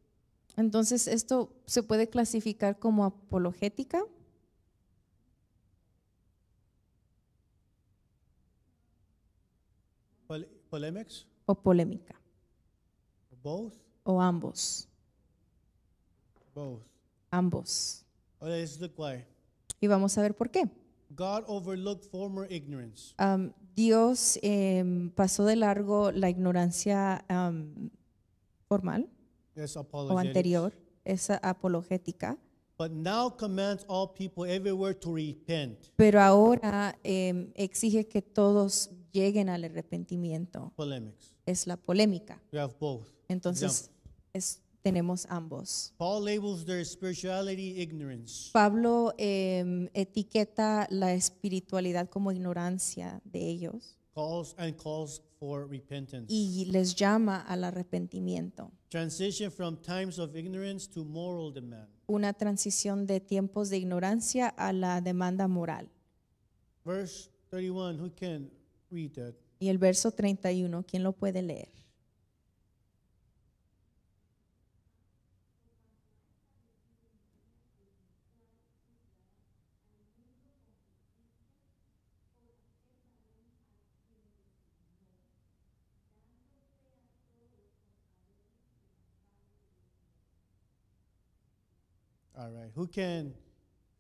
Entonces esto se puede clasificar como apologética Polemics? o polémica, Both? o ambos, Both. ambos. Okay, let's look why. Y vamos a ver por qué. God overlooked former ignorance. Dios pasó de largo la ignorancia formal That's o apologetics. anterior, esa apologética, But now commands all people everywhere to repent. pero ahora exige que todos lleguen al arrepentimiento. Polemics. Es la polémica. We have both. Entonces tenemos ambos. Paul labels their spirituality ignorance. Pablo etiqueta la espiritualidad como ignorancia de ellos Calls for repentance. y les llama al arrepentimiento. Transition from times of ignorance to moral demand. Una transición de tiempos de ignorancia a la demanda moral. Verse 31, who can read that? Y el verso 31, ¿quién lo puede leer? All right. Who can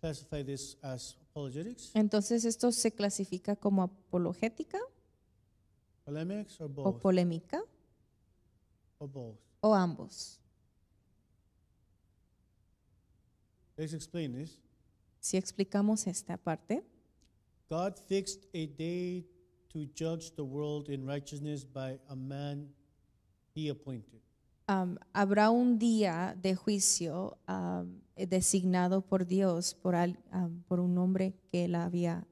classify this as apologetics? Entonces, ¿esto se clasifica como apologética Polemics or o both? polémica Or both? o ambos? Let's explain this. Si explicamos esta parte, God fixed a day to judge the world in righteousness by a man he appointed. habrá un día de juicio designado por Dios por un hombre que él había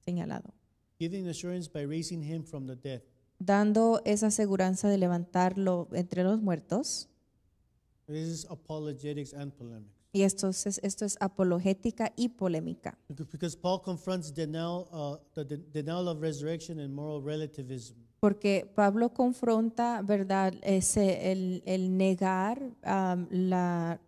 señalado, Giving assurance by raising him from the dead. dando esa aseguranza de levantarlo entre los muertos. This is apologetics and polemics. Y esto es apologética y polémica, Because Paul confronts the denial of resurrection and moral relativism. porque Pablo confronta, ¿verdad?, el negar la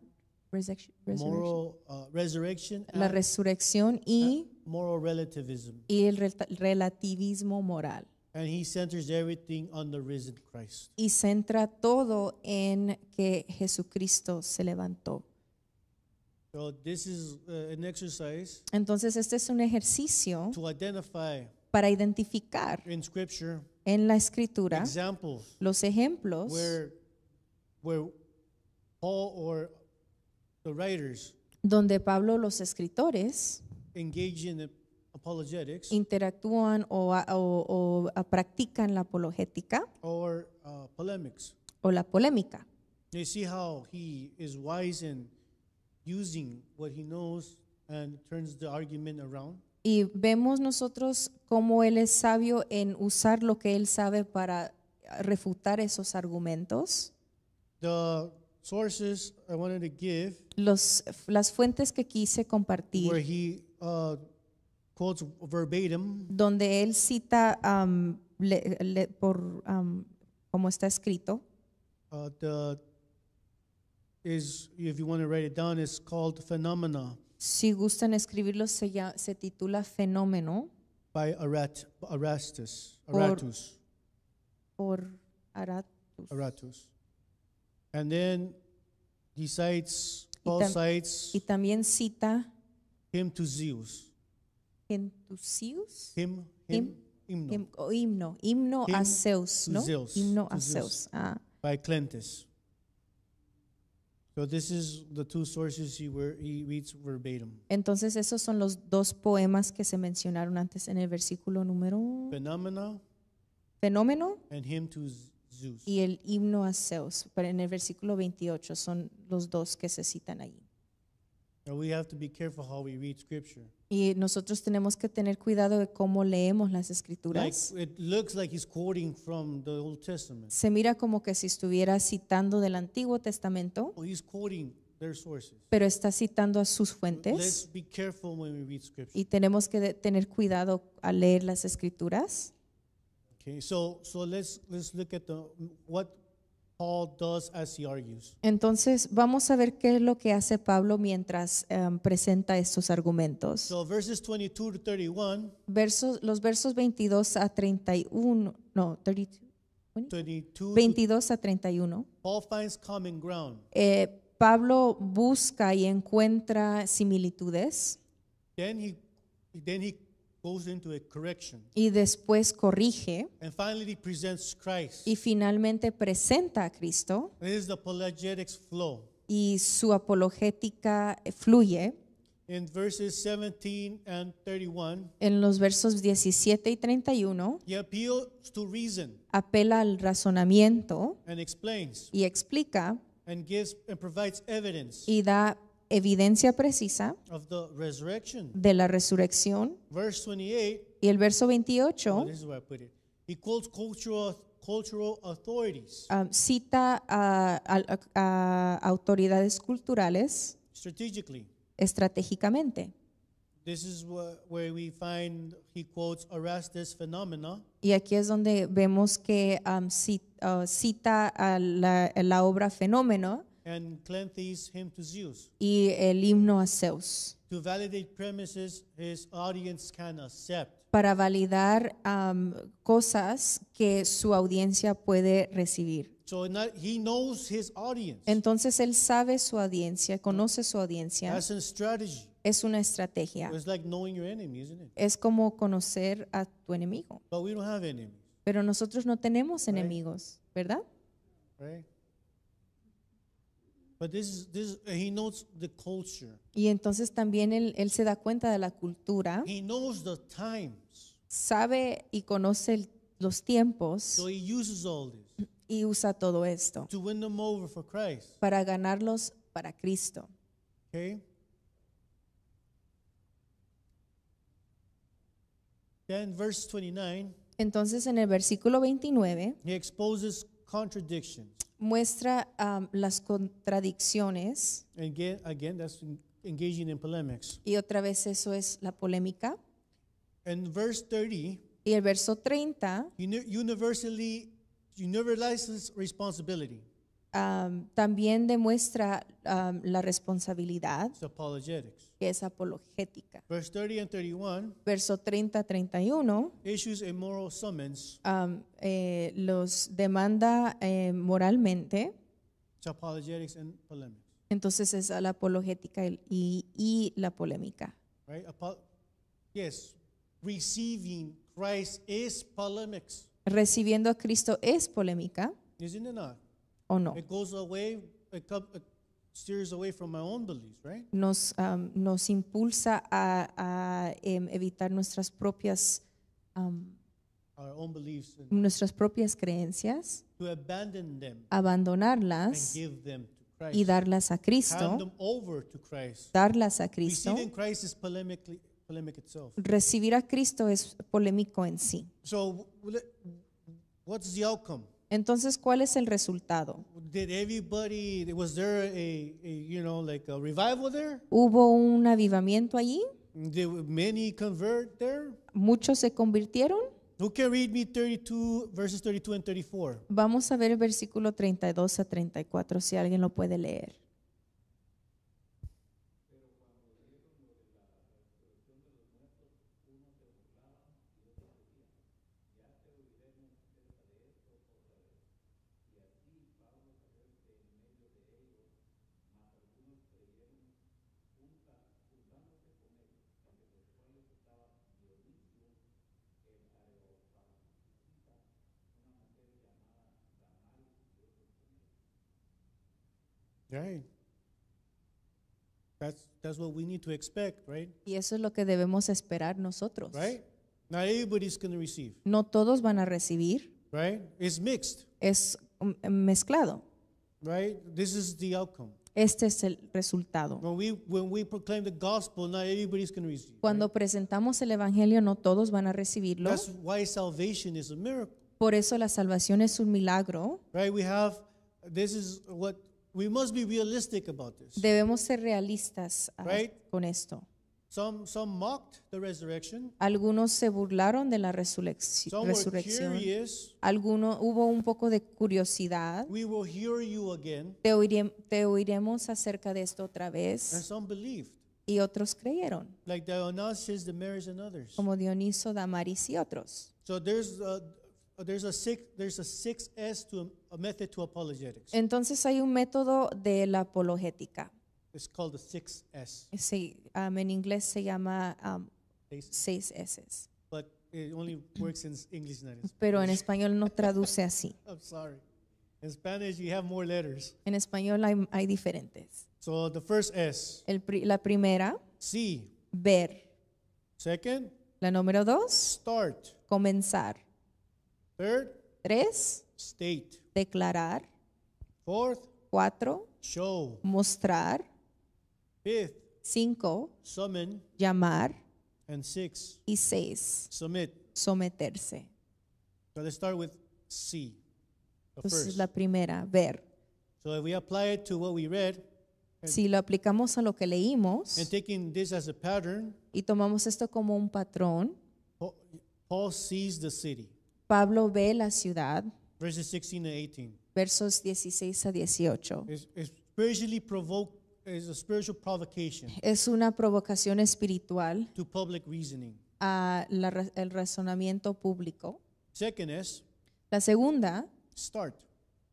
Resurrection la and resurrección y moral relativism. el relativismo moral. And he centers everything on the risen Christ. Y centra todo en que Jesucristo se levantó. So this is an exercise Entonces este es un ejercicio to identify para identificar in Scripture en la Escritura examples los ejemplos where Paul or the writers donde Pablo, los escritores, engage in apologetics interactúan o practican la apologética or polemics. o la polémica. You see how he is wise in using what he knows and turns the argument around. Y vemos nosotros cómo él es sabio en usar lo que él sabe para refutar esos argumentos. The sources I wanted to give Las fuentes que quise where compartir, he quotes verbatim donde él cita como está escrito. If you want to write it down, it's called Phenomena Si gustan escribirlo, se titula Fenómeno by Aratus. por Aratus. Aratus. And then he cites, Y Paul tam- cites Y también cita hymn to Zeus. Gentusius, Hymno. himno Hymn a Zeus, to ¿no? Zeus, Himno to a Zeus. Zeus. Ah. By Cleanthus. So this is the two sources he reads verbatim. Entonces esos son los dos poemas que se mencionaron antes en el versículo número Phenomena Fenómeno and hymn to Zeus. y el himno a Zeus, pero en el versículo 28 son los dos que se citan allí. And we have to be careful how we read scripture. Y nosotros tenemos que tener cuidado de cómo leemos las Like, escrituras. it looks like he's quoting from the Old Testament. Se mira como que si estuviera citando del Antiguo Testamento, Well, he's quoting their sources. pero está citando a sus Let's fuentes. be careful when we read scripture. Y tenemos que tener cuidado al leer las escrituras. Okay, so let's look at what Paul does as he argues. Entonces vamos a ver qué es lo que hace Pablo mientras presenta estos argumentos. So verses 22 to 31, Los versos 22 a 31, no, 32, 22 to 22 a 31. Paul finds common ground. Pablo busca y encuentra similitudes Then he goes into a correction. y después corrige And finally he presents Christ. y finalmente presenta a Cristo This is the apologetics flow. y su apologética fluye. In verses 17 and 31, En los versos 17 y 31 he appeals to reason apela al razonamiento and explains y explica and provides evidence y da evidencia precisa of the resurrection. de la resurrección. Verse 28, Y el verso 28 this is where I put it. He quotes cultural authorities cita a autoridades culturales strategically. estratégicamente. This is where we find he quotes Erastus Phenomena Y aquí es donde vemos que cita a la obra Fenómeno and Cleanthus hymn to Zeus y el himno a Zeus to validate premises his audience can accept. para validar cosas que su audiencia puede recibir. So he knows his audience. Entonces él sabe su audiencia, conoce su audiencia. That's a strategy. Es una estrategia. It's like knowing your enemy, isn't it? Es como conocer a tu enemigo. But we don't have enemies, Pero nosotros no tenemos enemigos, ¿verdad? right? But he knows the culture. Y entonces también él se da cuenta de la cultura, He knows the times. sabe y conoce los tiempos So he uses all this y usa todo esto to win them over for Christ. para ganarlos para Cristo. Okay? Then verse 29, Entonces en el versículo 29 he exposes contradictions. muestra las contradicciones And again, that's engaging in polemics. y otra vez eso es la polémica. And verse 30, Y el verso 30 universalizes responsibility. también demuestra la responsabilidad It's apologetics. que es apologética. Verse 30 and 31 Verso 30-31 issues a moral summons. los demanda moralmente, It's apologetics and polemics. entonces es a la apologética y la polémica. Right? Yes, receiving Christ is polemics. Recibiendo a Cristo es polémica Isn't it not? o no. It goes away, it steers away from my own beliefs, right? Nos impulsa a evitar nuestras propias Our own beliefs and nuestras propias creencias, to abandon them and abandonarlas give them to Christ. y darlas a Hand Cristo, them over to Christ. darlas a Cristo. Receiving Christ is polemic itself. Recibir a Cristo es polémico en sí. So, what's the outcome? Entonces, ¿cuál es el resultado? Was there like a revival there? ¿Hubo un avivamiento allí? Did many convert there? Muchos se convirtieron. Who can read me 32 verses 32 and 34? Vamos a ver el versículo 32 a 34, si alguien lo puede leer. Right. That's what we need to expect, right? Y eso es lo que debemos esperar nosotros. Right? Not everybody's going to receive, No todos van a recibir, right? It's mixed, es mezclado. right? This is the outcome. Este es el resultado. When we proclaim the gospel, not everybody's going to receive. Cuando presentamos el evangelio, no todos van a recibirlo. That's why salvation is a miracle, Por eso la salvación es un milagro. right? This is what we must be realistic about this. Debemos ser realistas Right. con esto. Some mocked the resurrection. Algunos se burlaron de la Some were resurrección. curious. Hubo un poco de curiosidad. We will hear you again. Te oiremos acerca de esto otra And vez. some believed, Y otros creyeron, like Dionysius, Damaris, and others. como Dioniso, Damaris y otros. So there's a 6S to a method to apologetics. Entonces hay un método de la apologética. It's called the 6S. En inglés se llama Basically. 6 S. But it only works in English, not in Spanish. Pero en español no traduce así. I'm sorry. In Spanish, you have more letters. En español hay diferentes. So the first S, La primera, see. ver. Second, La número 2, start. comenzar. Third, 3, state. declarar. Fourth, 4, show. mostrar. Fifth, 5, summon. llamar. And 6, Y 6, submit. someterse. So let's start with see. The Entonces first. la primera, ver. So if we apply it to what we read, Si lo aplicamos a lo que leímos and taking this as a pattern, y tomamos esto como un patrón, Paul sees the city. Pablo ve la ciudad, Verses 16 and 18. versos 16 a 18. It's spiritually provoked. Is a spiritual provocation Es una provocación espiritual to public reasoning. a el razonamiento público. Second is La segunda, start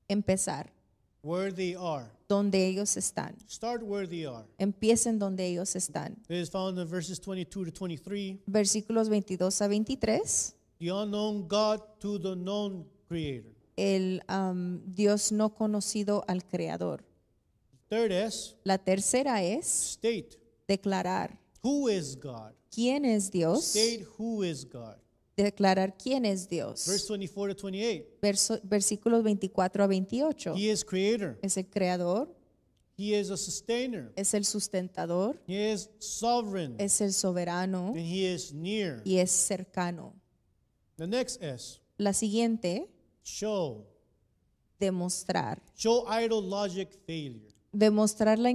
empezar, where they are. donde ellos están. Start where they are. Empiecen donde ellos están. It is found in verses 22 to 23. Versículos 22 a 23. The unknown God to the known Creator. El Dios no conocido al Creador. Third is La tercera es state declarar who is God. quién es Dios. State who is God. Declarar quién es Dios. Verse 24 to 28. Versículos 24 a 28. He is Creator. Es el creador, He is a sustainer. es el sustentador, He is sovereign. es el soberano And He is near. y es cercano. The next S, La siguiente, show. demostrar. Show idle logic failure. Demostrar la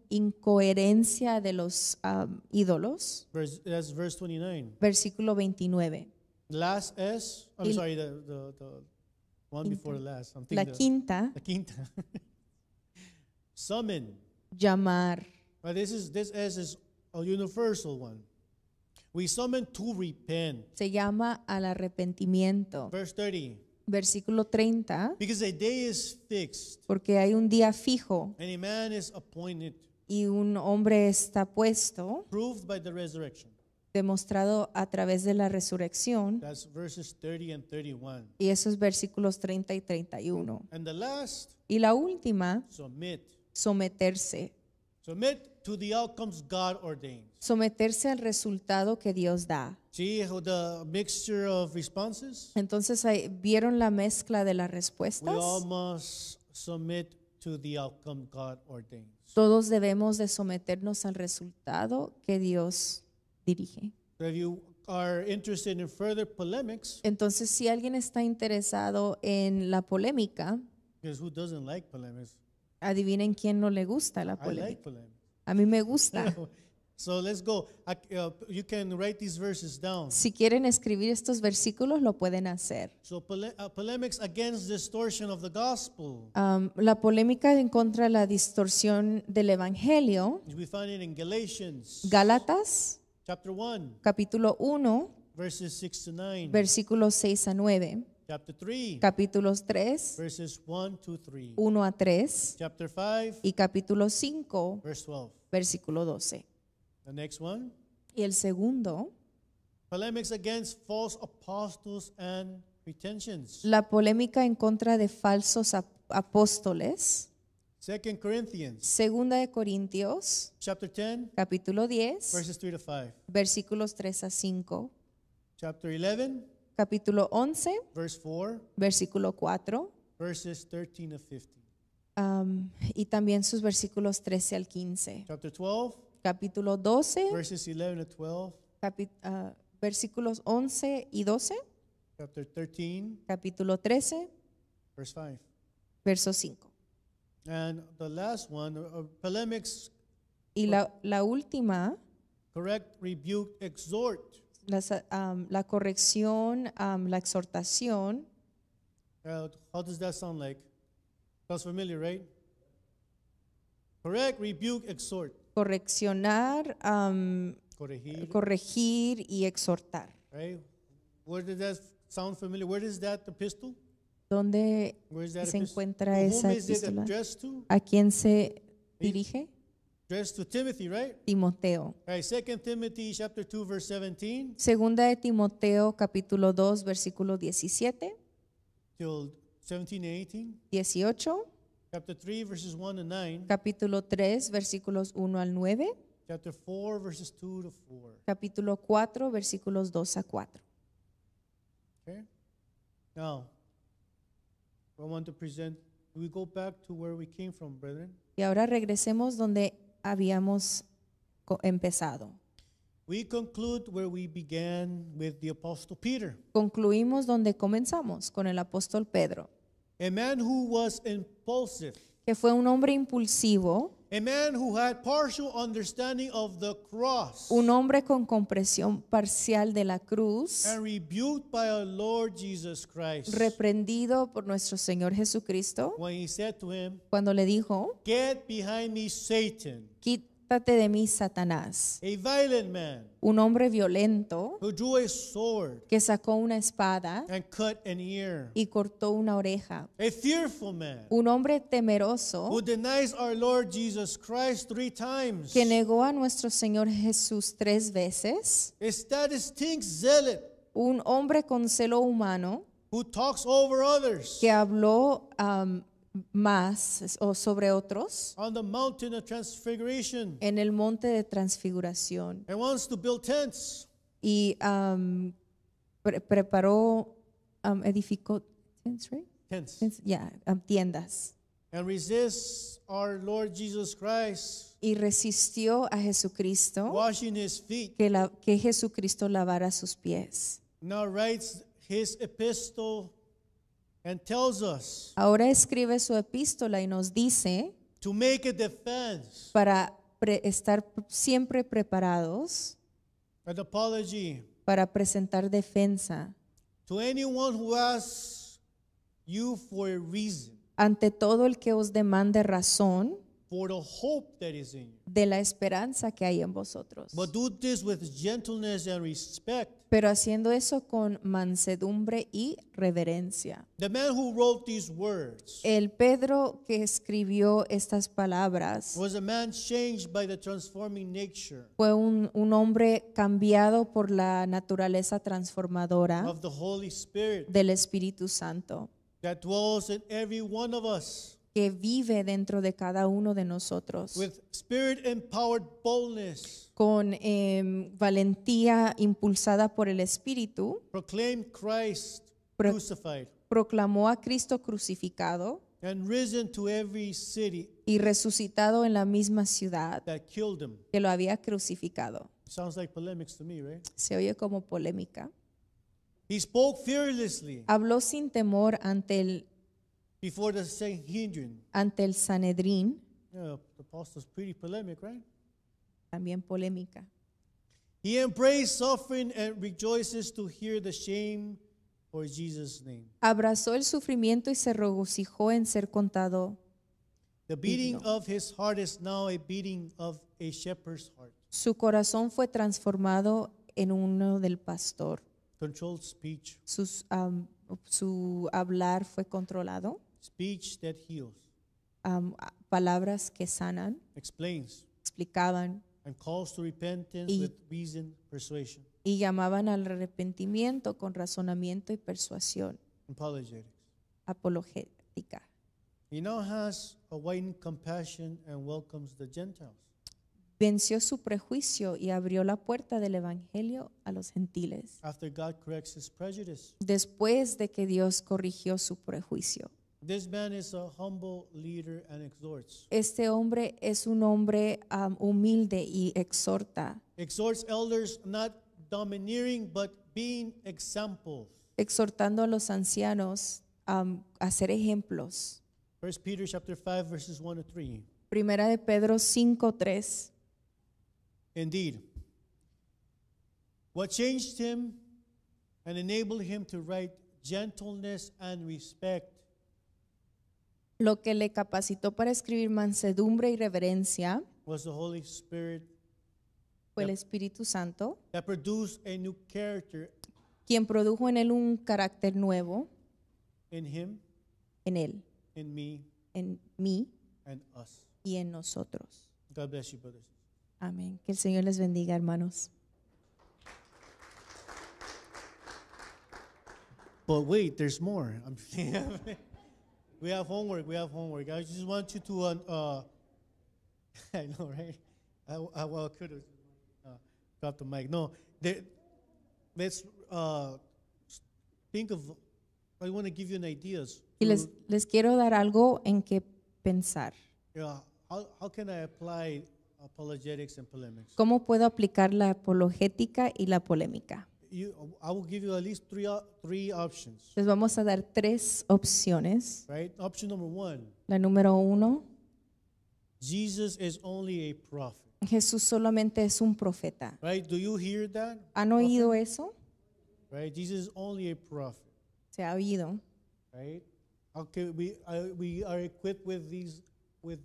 incoherencia de los ídolos. That's verse 29. Versículo 29. Last S, I'm Il- sorry, the one before the last. I'm La thinking quinta, the quinta. Summon. llamar. But this S is a universal one. We summon to repent. Se llama al arrepentimiento. Verse 30. Versículo 30, Because a day is fixed porque hay un día fijo and a man is appointed, y un hombre está puesto, proved by the resurrection. demostrado a través de la resurrección. That's verses 30 and 31. Y esos versículos 30 y 31. And the last, Y la última, submit. someterse. Submit to the outcomes God ordains. Someterse al resultado que Dios da. See how the mixture of responses? Entonces, ¿vieron la mezcla de las We respuestas? all must submit to the outcome God ordains. Todos debemos de someternos al resultado que Dios dirige. So if you are interested in further polemics, Entonces, si alguien está interesado en la polémica, because who doesn't like polemics? adivinen quién no le gusta la I like polémica. polemics. A mí me gusta. So let's go. You can write these verses down. Si quieren escribir estos versículos, lo pueden hacer. So polemics against distortion of the gospel. La polémica en contra de la distorsión del evangelio, We find it in Galatians Gálatas, chapter 1, capítulo 1, verses 6 to 9. versículos 6 a 9, Chapter 3, capítulos 3, verses 1 to 3. 1 a 3 Chapter 5, y capítulo 5, verse 12. versículo 12. The next one, Y el segundo, polemics against false apostles and pretensions. la polémica en contra de falsos apóstoles, 2 Corinthians segunda de Corintios, chapter 10, capítulo 10, verses 3 to 5. versículos 3 a 5, Chapter 11, capítulo 11, verse 4, versículo 4, verses 13 to 15. y también sus versículos 13 al 15. Chapter 12, Capítulo 12, verses 11 to 12. versículos 11 y 12, Chapter 13, capítulo 13, verse 5. verso 5. And the last one, polemics, Y la última, correct, rebuke, exhort. la corrección, la exhortación. How does that sound like? Sounds familiar, right? Correct, rebuke, exhort. Correccionar, Corregir, corregir y exhortar. right? Where does that sound familiar? Where is that epistle? ¿Dónde Where is that se epistle? encuentra To esa whom is it epístola? addressed to? ¿A quién se dirige? Addressed to Timothy, right? Timoteo. All right, 2 Timothy chapter 2, verse 17 Segunda de Timoteo, capítulo 2, versículo 17, till 17 and 18. 18, Chapter 3, verses 1 to 9. capítulo 3, versículos 1 al 9, Chapter 4, verses 2 to 4. capítulo 4, versículos 2 a 4. Okay? Now, I want to present, we go back to where we came from, brethren. Y ahora regresemos donde habíamos empezado. We conclude where we began with the Apostle Peter, Concluimos donde comenzamos, con el apóstol Pedro, a man who was impulsive, que fue un hombre impulsivo, a man who had partial understanding of the cross, un hombre con comprensión parcial de la cruz, and rebuked by our Lord Jesus Christ, reprendido por nuestro Señor Jesucristo, when he said to him, cuando le dijo: "Get behind me, Satan," quítate de mí, Satanás. a violent man Un hombre violento who drew a sword que sacó una espada and cut an ear, y cortó una oreja. a fearful man Un hombre temeroso who denies our Lord Jesus Christ 3 times, que negó a nuestro Señor Jesús 3 veces. a statistic zealot Un hombre con celo humano who talks over others que habló más o sobre otros on the mountain of transfiguration en el monte de transfiguración and wants to build tents. y preparó, edificó tiendas And resists our Lord Jesus Christ, y resistió a Jesucristo washing his feet. que Jesucristo lavara sus pies. Now writes his epistle and tells us Ahora escribe su epístola y nos dice to make a defense, para estar siempre preparados an apology para presentar defensa to anyone who asks you for a reason ante todo el que os demande razón for the hope that is in you. de la esperanza que hay en vosotros. But do this with gentleness and respect. Pero haciendo eso con mansedumbre y reverencia. The man who wrote these words El Pedro que escribió estas palabras was a man changed by the transforming nature fue un hombre cambiado por la naturaleza transformadora of the Holy Spirit del Espíritu Santo, that dwells in every one of us, que vive dentro de cada uno de nosotros, with spirit-empowered boldness, con valentía impulsada por el Espíritu, proclaimed Christ Pro- crucified proclamó a Cristo crucificado and risen to every city y resucitado en la misma ciudad that killed him. que lo había crucificado. Sounds like polemics to me, right? Se oye como polémica. He spoke fearlessly Habló sin temor ante before the Sanhedrin. el Sanedrín. Yeah, the apostle's pretty polemic, right? también polémica. He embraced suffering and rejoices to hear the shame for Jesus' name. Abrazó el sufrimiento y se regocijó en ser contado. The beating of his heart is now a beating of a shepherd's heart. Su corazón fue transformado en uno del pastor. Controlled speech. Su hablar fue controlado. Speech that heals, Palabras que sanan, explains, explicaban and calls to repentance Y- with reason, persuasion, y llamaban al arrepentimiento con razonamiento y persuasión apologetics. apologética. He now has a widened compassion and welcomes the Gentiles. Venció su prejuicio y abrió la puerta del evangelio a los gentiles. After God corrects his prejudice. Después de que Dios corrigió su prejuicio. This man is a humble leader and exhorts. Este hombre es un hombre humilde y exhorta. Exhorts elders not domineering but being examples. Exhortando a los ancianos a ser ejemplos. 1 Peter chapter 5 verses 1 to 3. Primera de Pedro 5:3. Indeed, what changed him and enabled him to write gentleness and respect Lo que le capacitó para escribir mansedumbre y reverencia was the Holy Spirit fue el Espíritu Santo, that produced a new character quien produjo en él un carácter nuevo, in him, en él, in me, en mí and us. y en nosotros. God bless you, brothers. Amén. Que el Señor les bendiga, hermanos. But wait, there's more. We have homework. We have homework. I just want you to, I know, right? I could have dropped the mic. No, let's think of. I want to give you an ideas. Y les quiero dar algo en que pensar. How can I apply apologetics and polemics? ¿Cómo puedo aplicar la apologética y la polémica? I will give you at least three options. Les vamos a dar 3 opciones. Right? Option number 1. La número 1, Jesus is only a prophet. Jesús solamente es un profeta. Right? Do you hear that? ¿Han oído eso? Right? Jesus is only a prophet. Se ha oído. Right? Okay, we are equipped with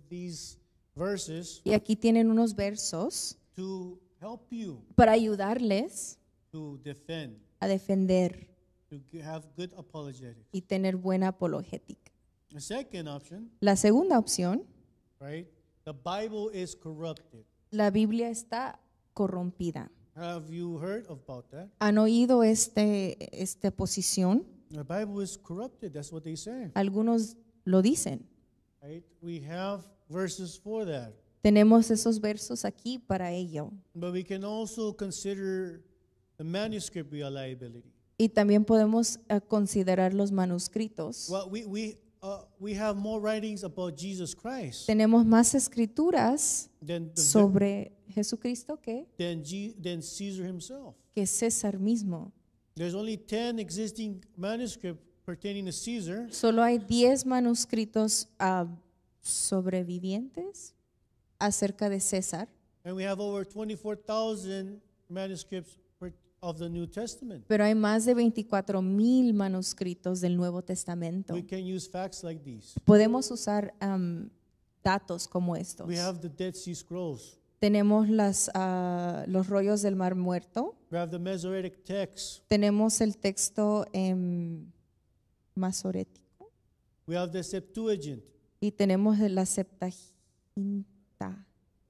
these verses Y aquí tienen unos versos to help you para ayudarles to defend, a defender to have good apologetics. y tener buena apologética. The second option, La segunda opción, right? The Bible is corrupted. la Biblia está corrompida. Have you heard about that? ¿Han oído esta posición? The Bible is corrupted. That's what they say. Algunos lo dicen. Right? We have verses for that. Tenemos esos versos aquí para ello. But we can also consider the manuscript reliability. Y también podemos considerar los manuscritos. Well, we have more writings about Jesus Christ Tenemos más escrituras than sobre Jesucristo than Caesar himself. que César mismo. There's only 10 existing manuscripts pertaining to Caesar, Solo hay 10 manuscritos sobrevivientes acerca de César, and we have over 24,000 manuscripts of the New Testament. pero hay más de 24,000 manuscritos del Nuevo Testamento. We can use facts like these. Podemos usar datos como estos. We have the Dead Sea Scrolls. Tenemos los rollos del Mar Muerto. We have the Masoretic text. Tenemos el texto masorético We have the Septuagint. y tenemos la Septaginta.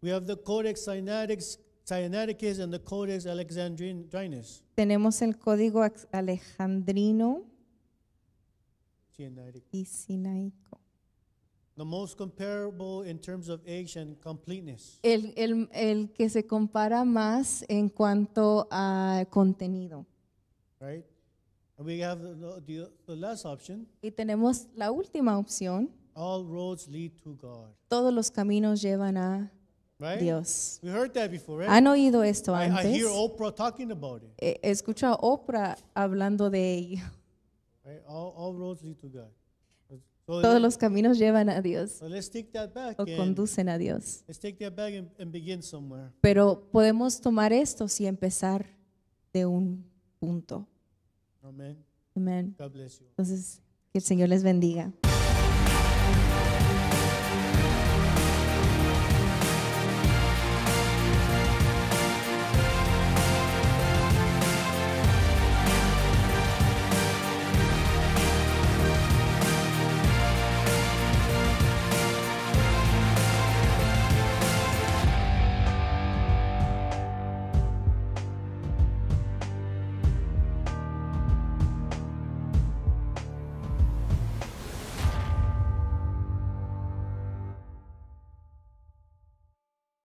We have the Codex Sinaiticus and the Codex Alexandrinus. Tenemos el Código Alejandrino Sinaitic. y Sinaico. The most comparable in terms of age and completeness. El que se compara más en cuanto a contenido. Right? And we have the last option. Y tenemos la última opción. All roads lead to God. Todos los caminos llevan a Right? Dios. We heard that before, right? ¿Han oído esto I antes? hear Oprah talking about it. He escuchado a Oprah hablando de ello. Right? All roads lead to God. Todos los caminos llevan a Dios So let's take that back o and conducen a Dios. let's take that back and begin somewhere. Pero podemos tomar estos y empezar de un punto. Amen. Amén. God bless you. Entonces, que el Señor les bendiga.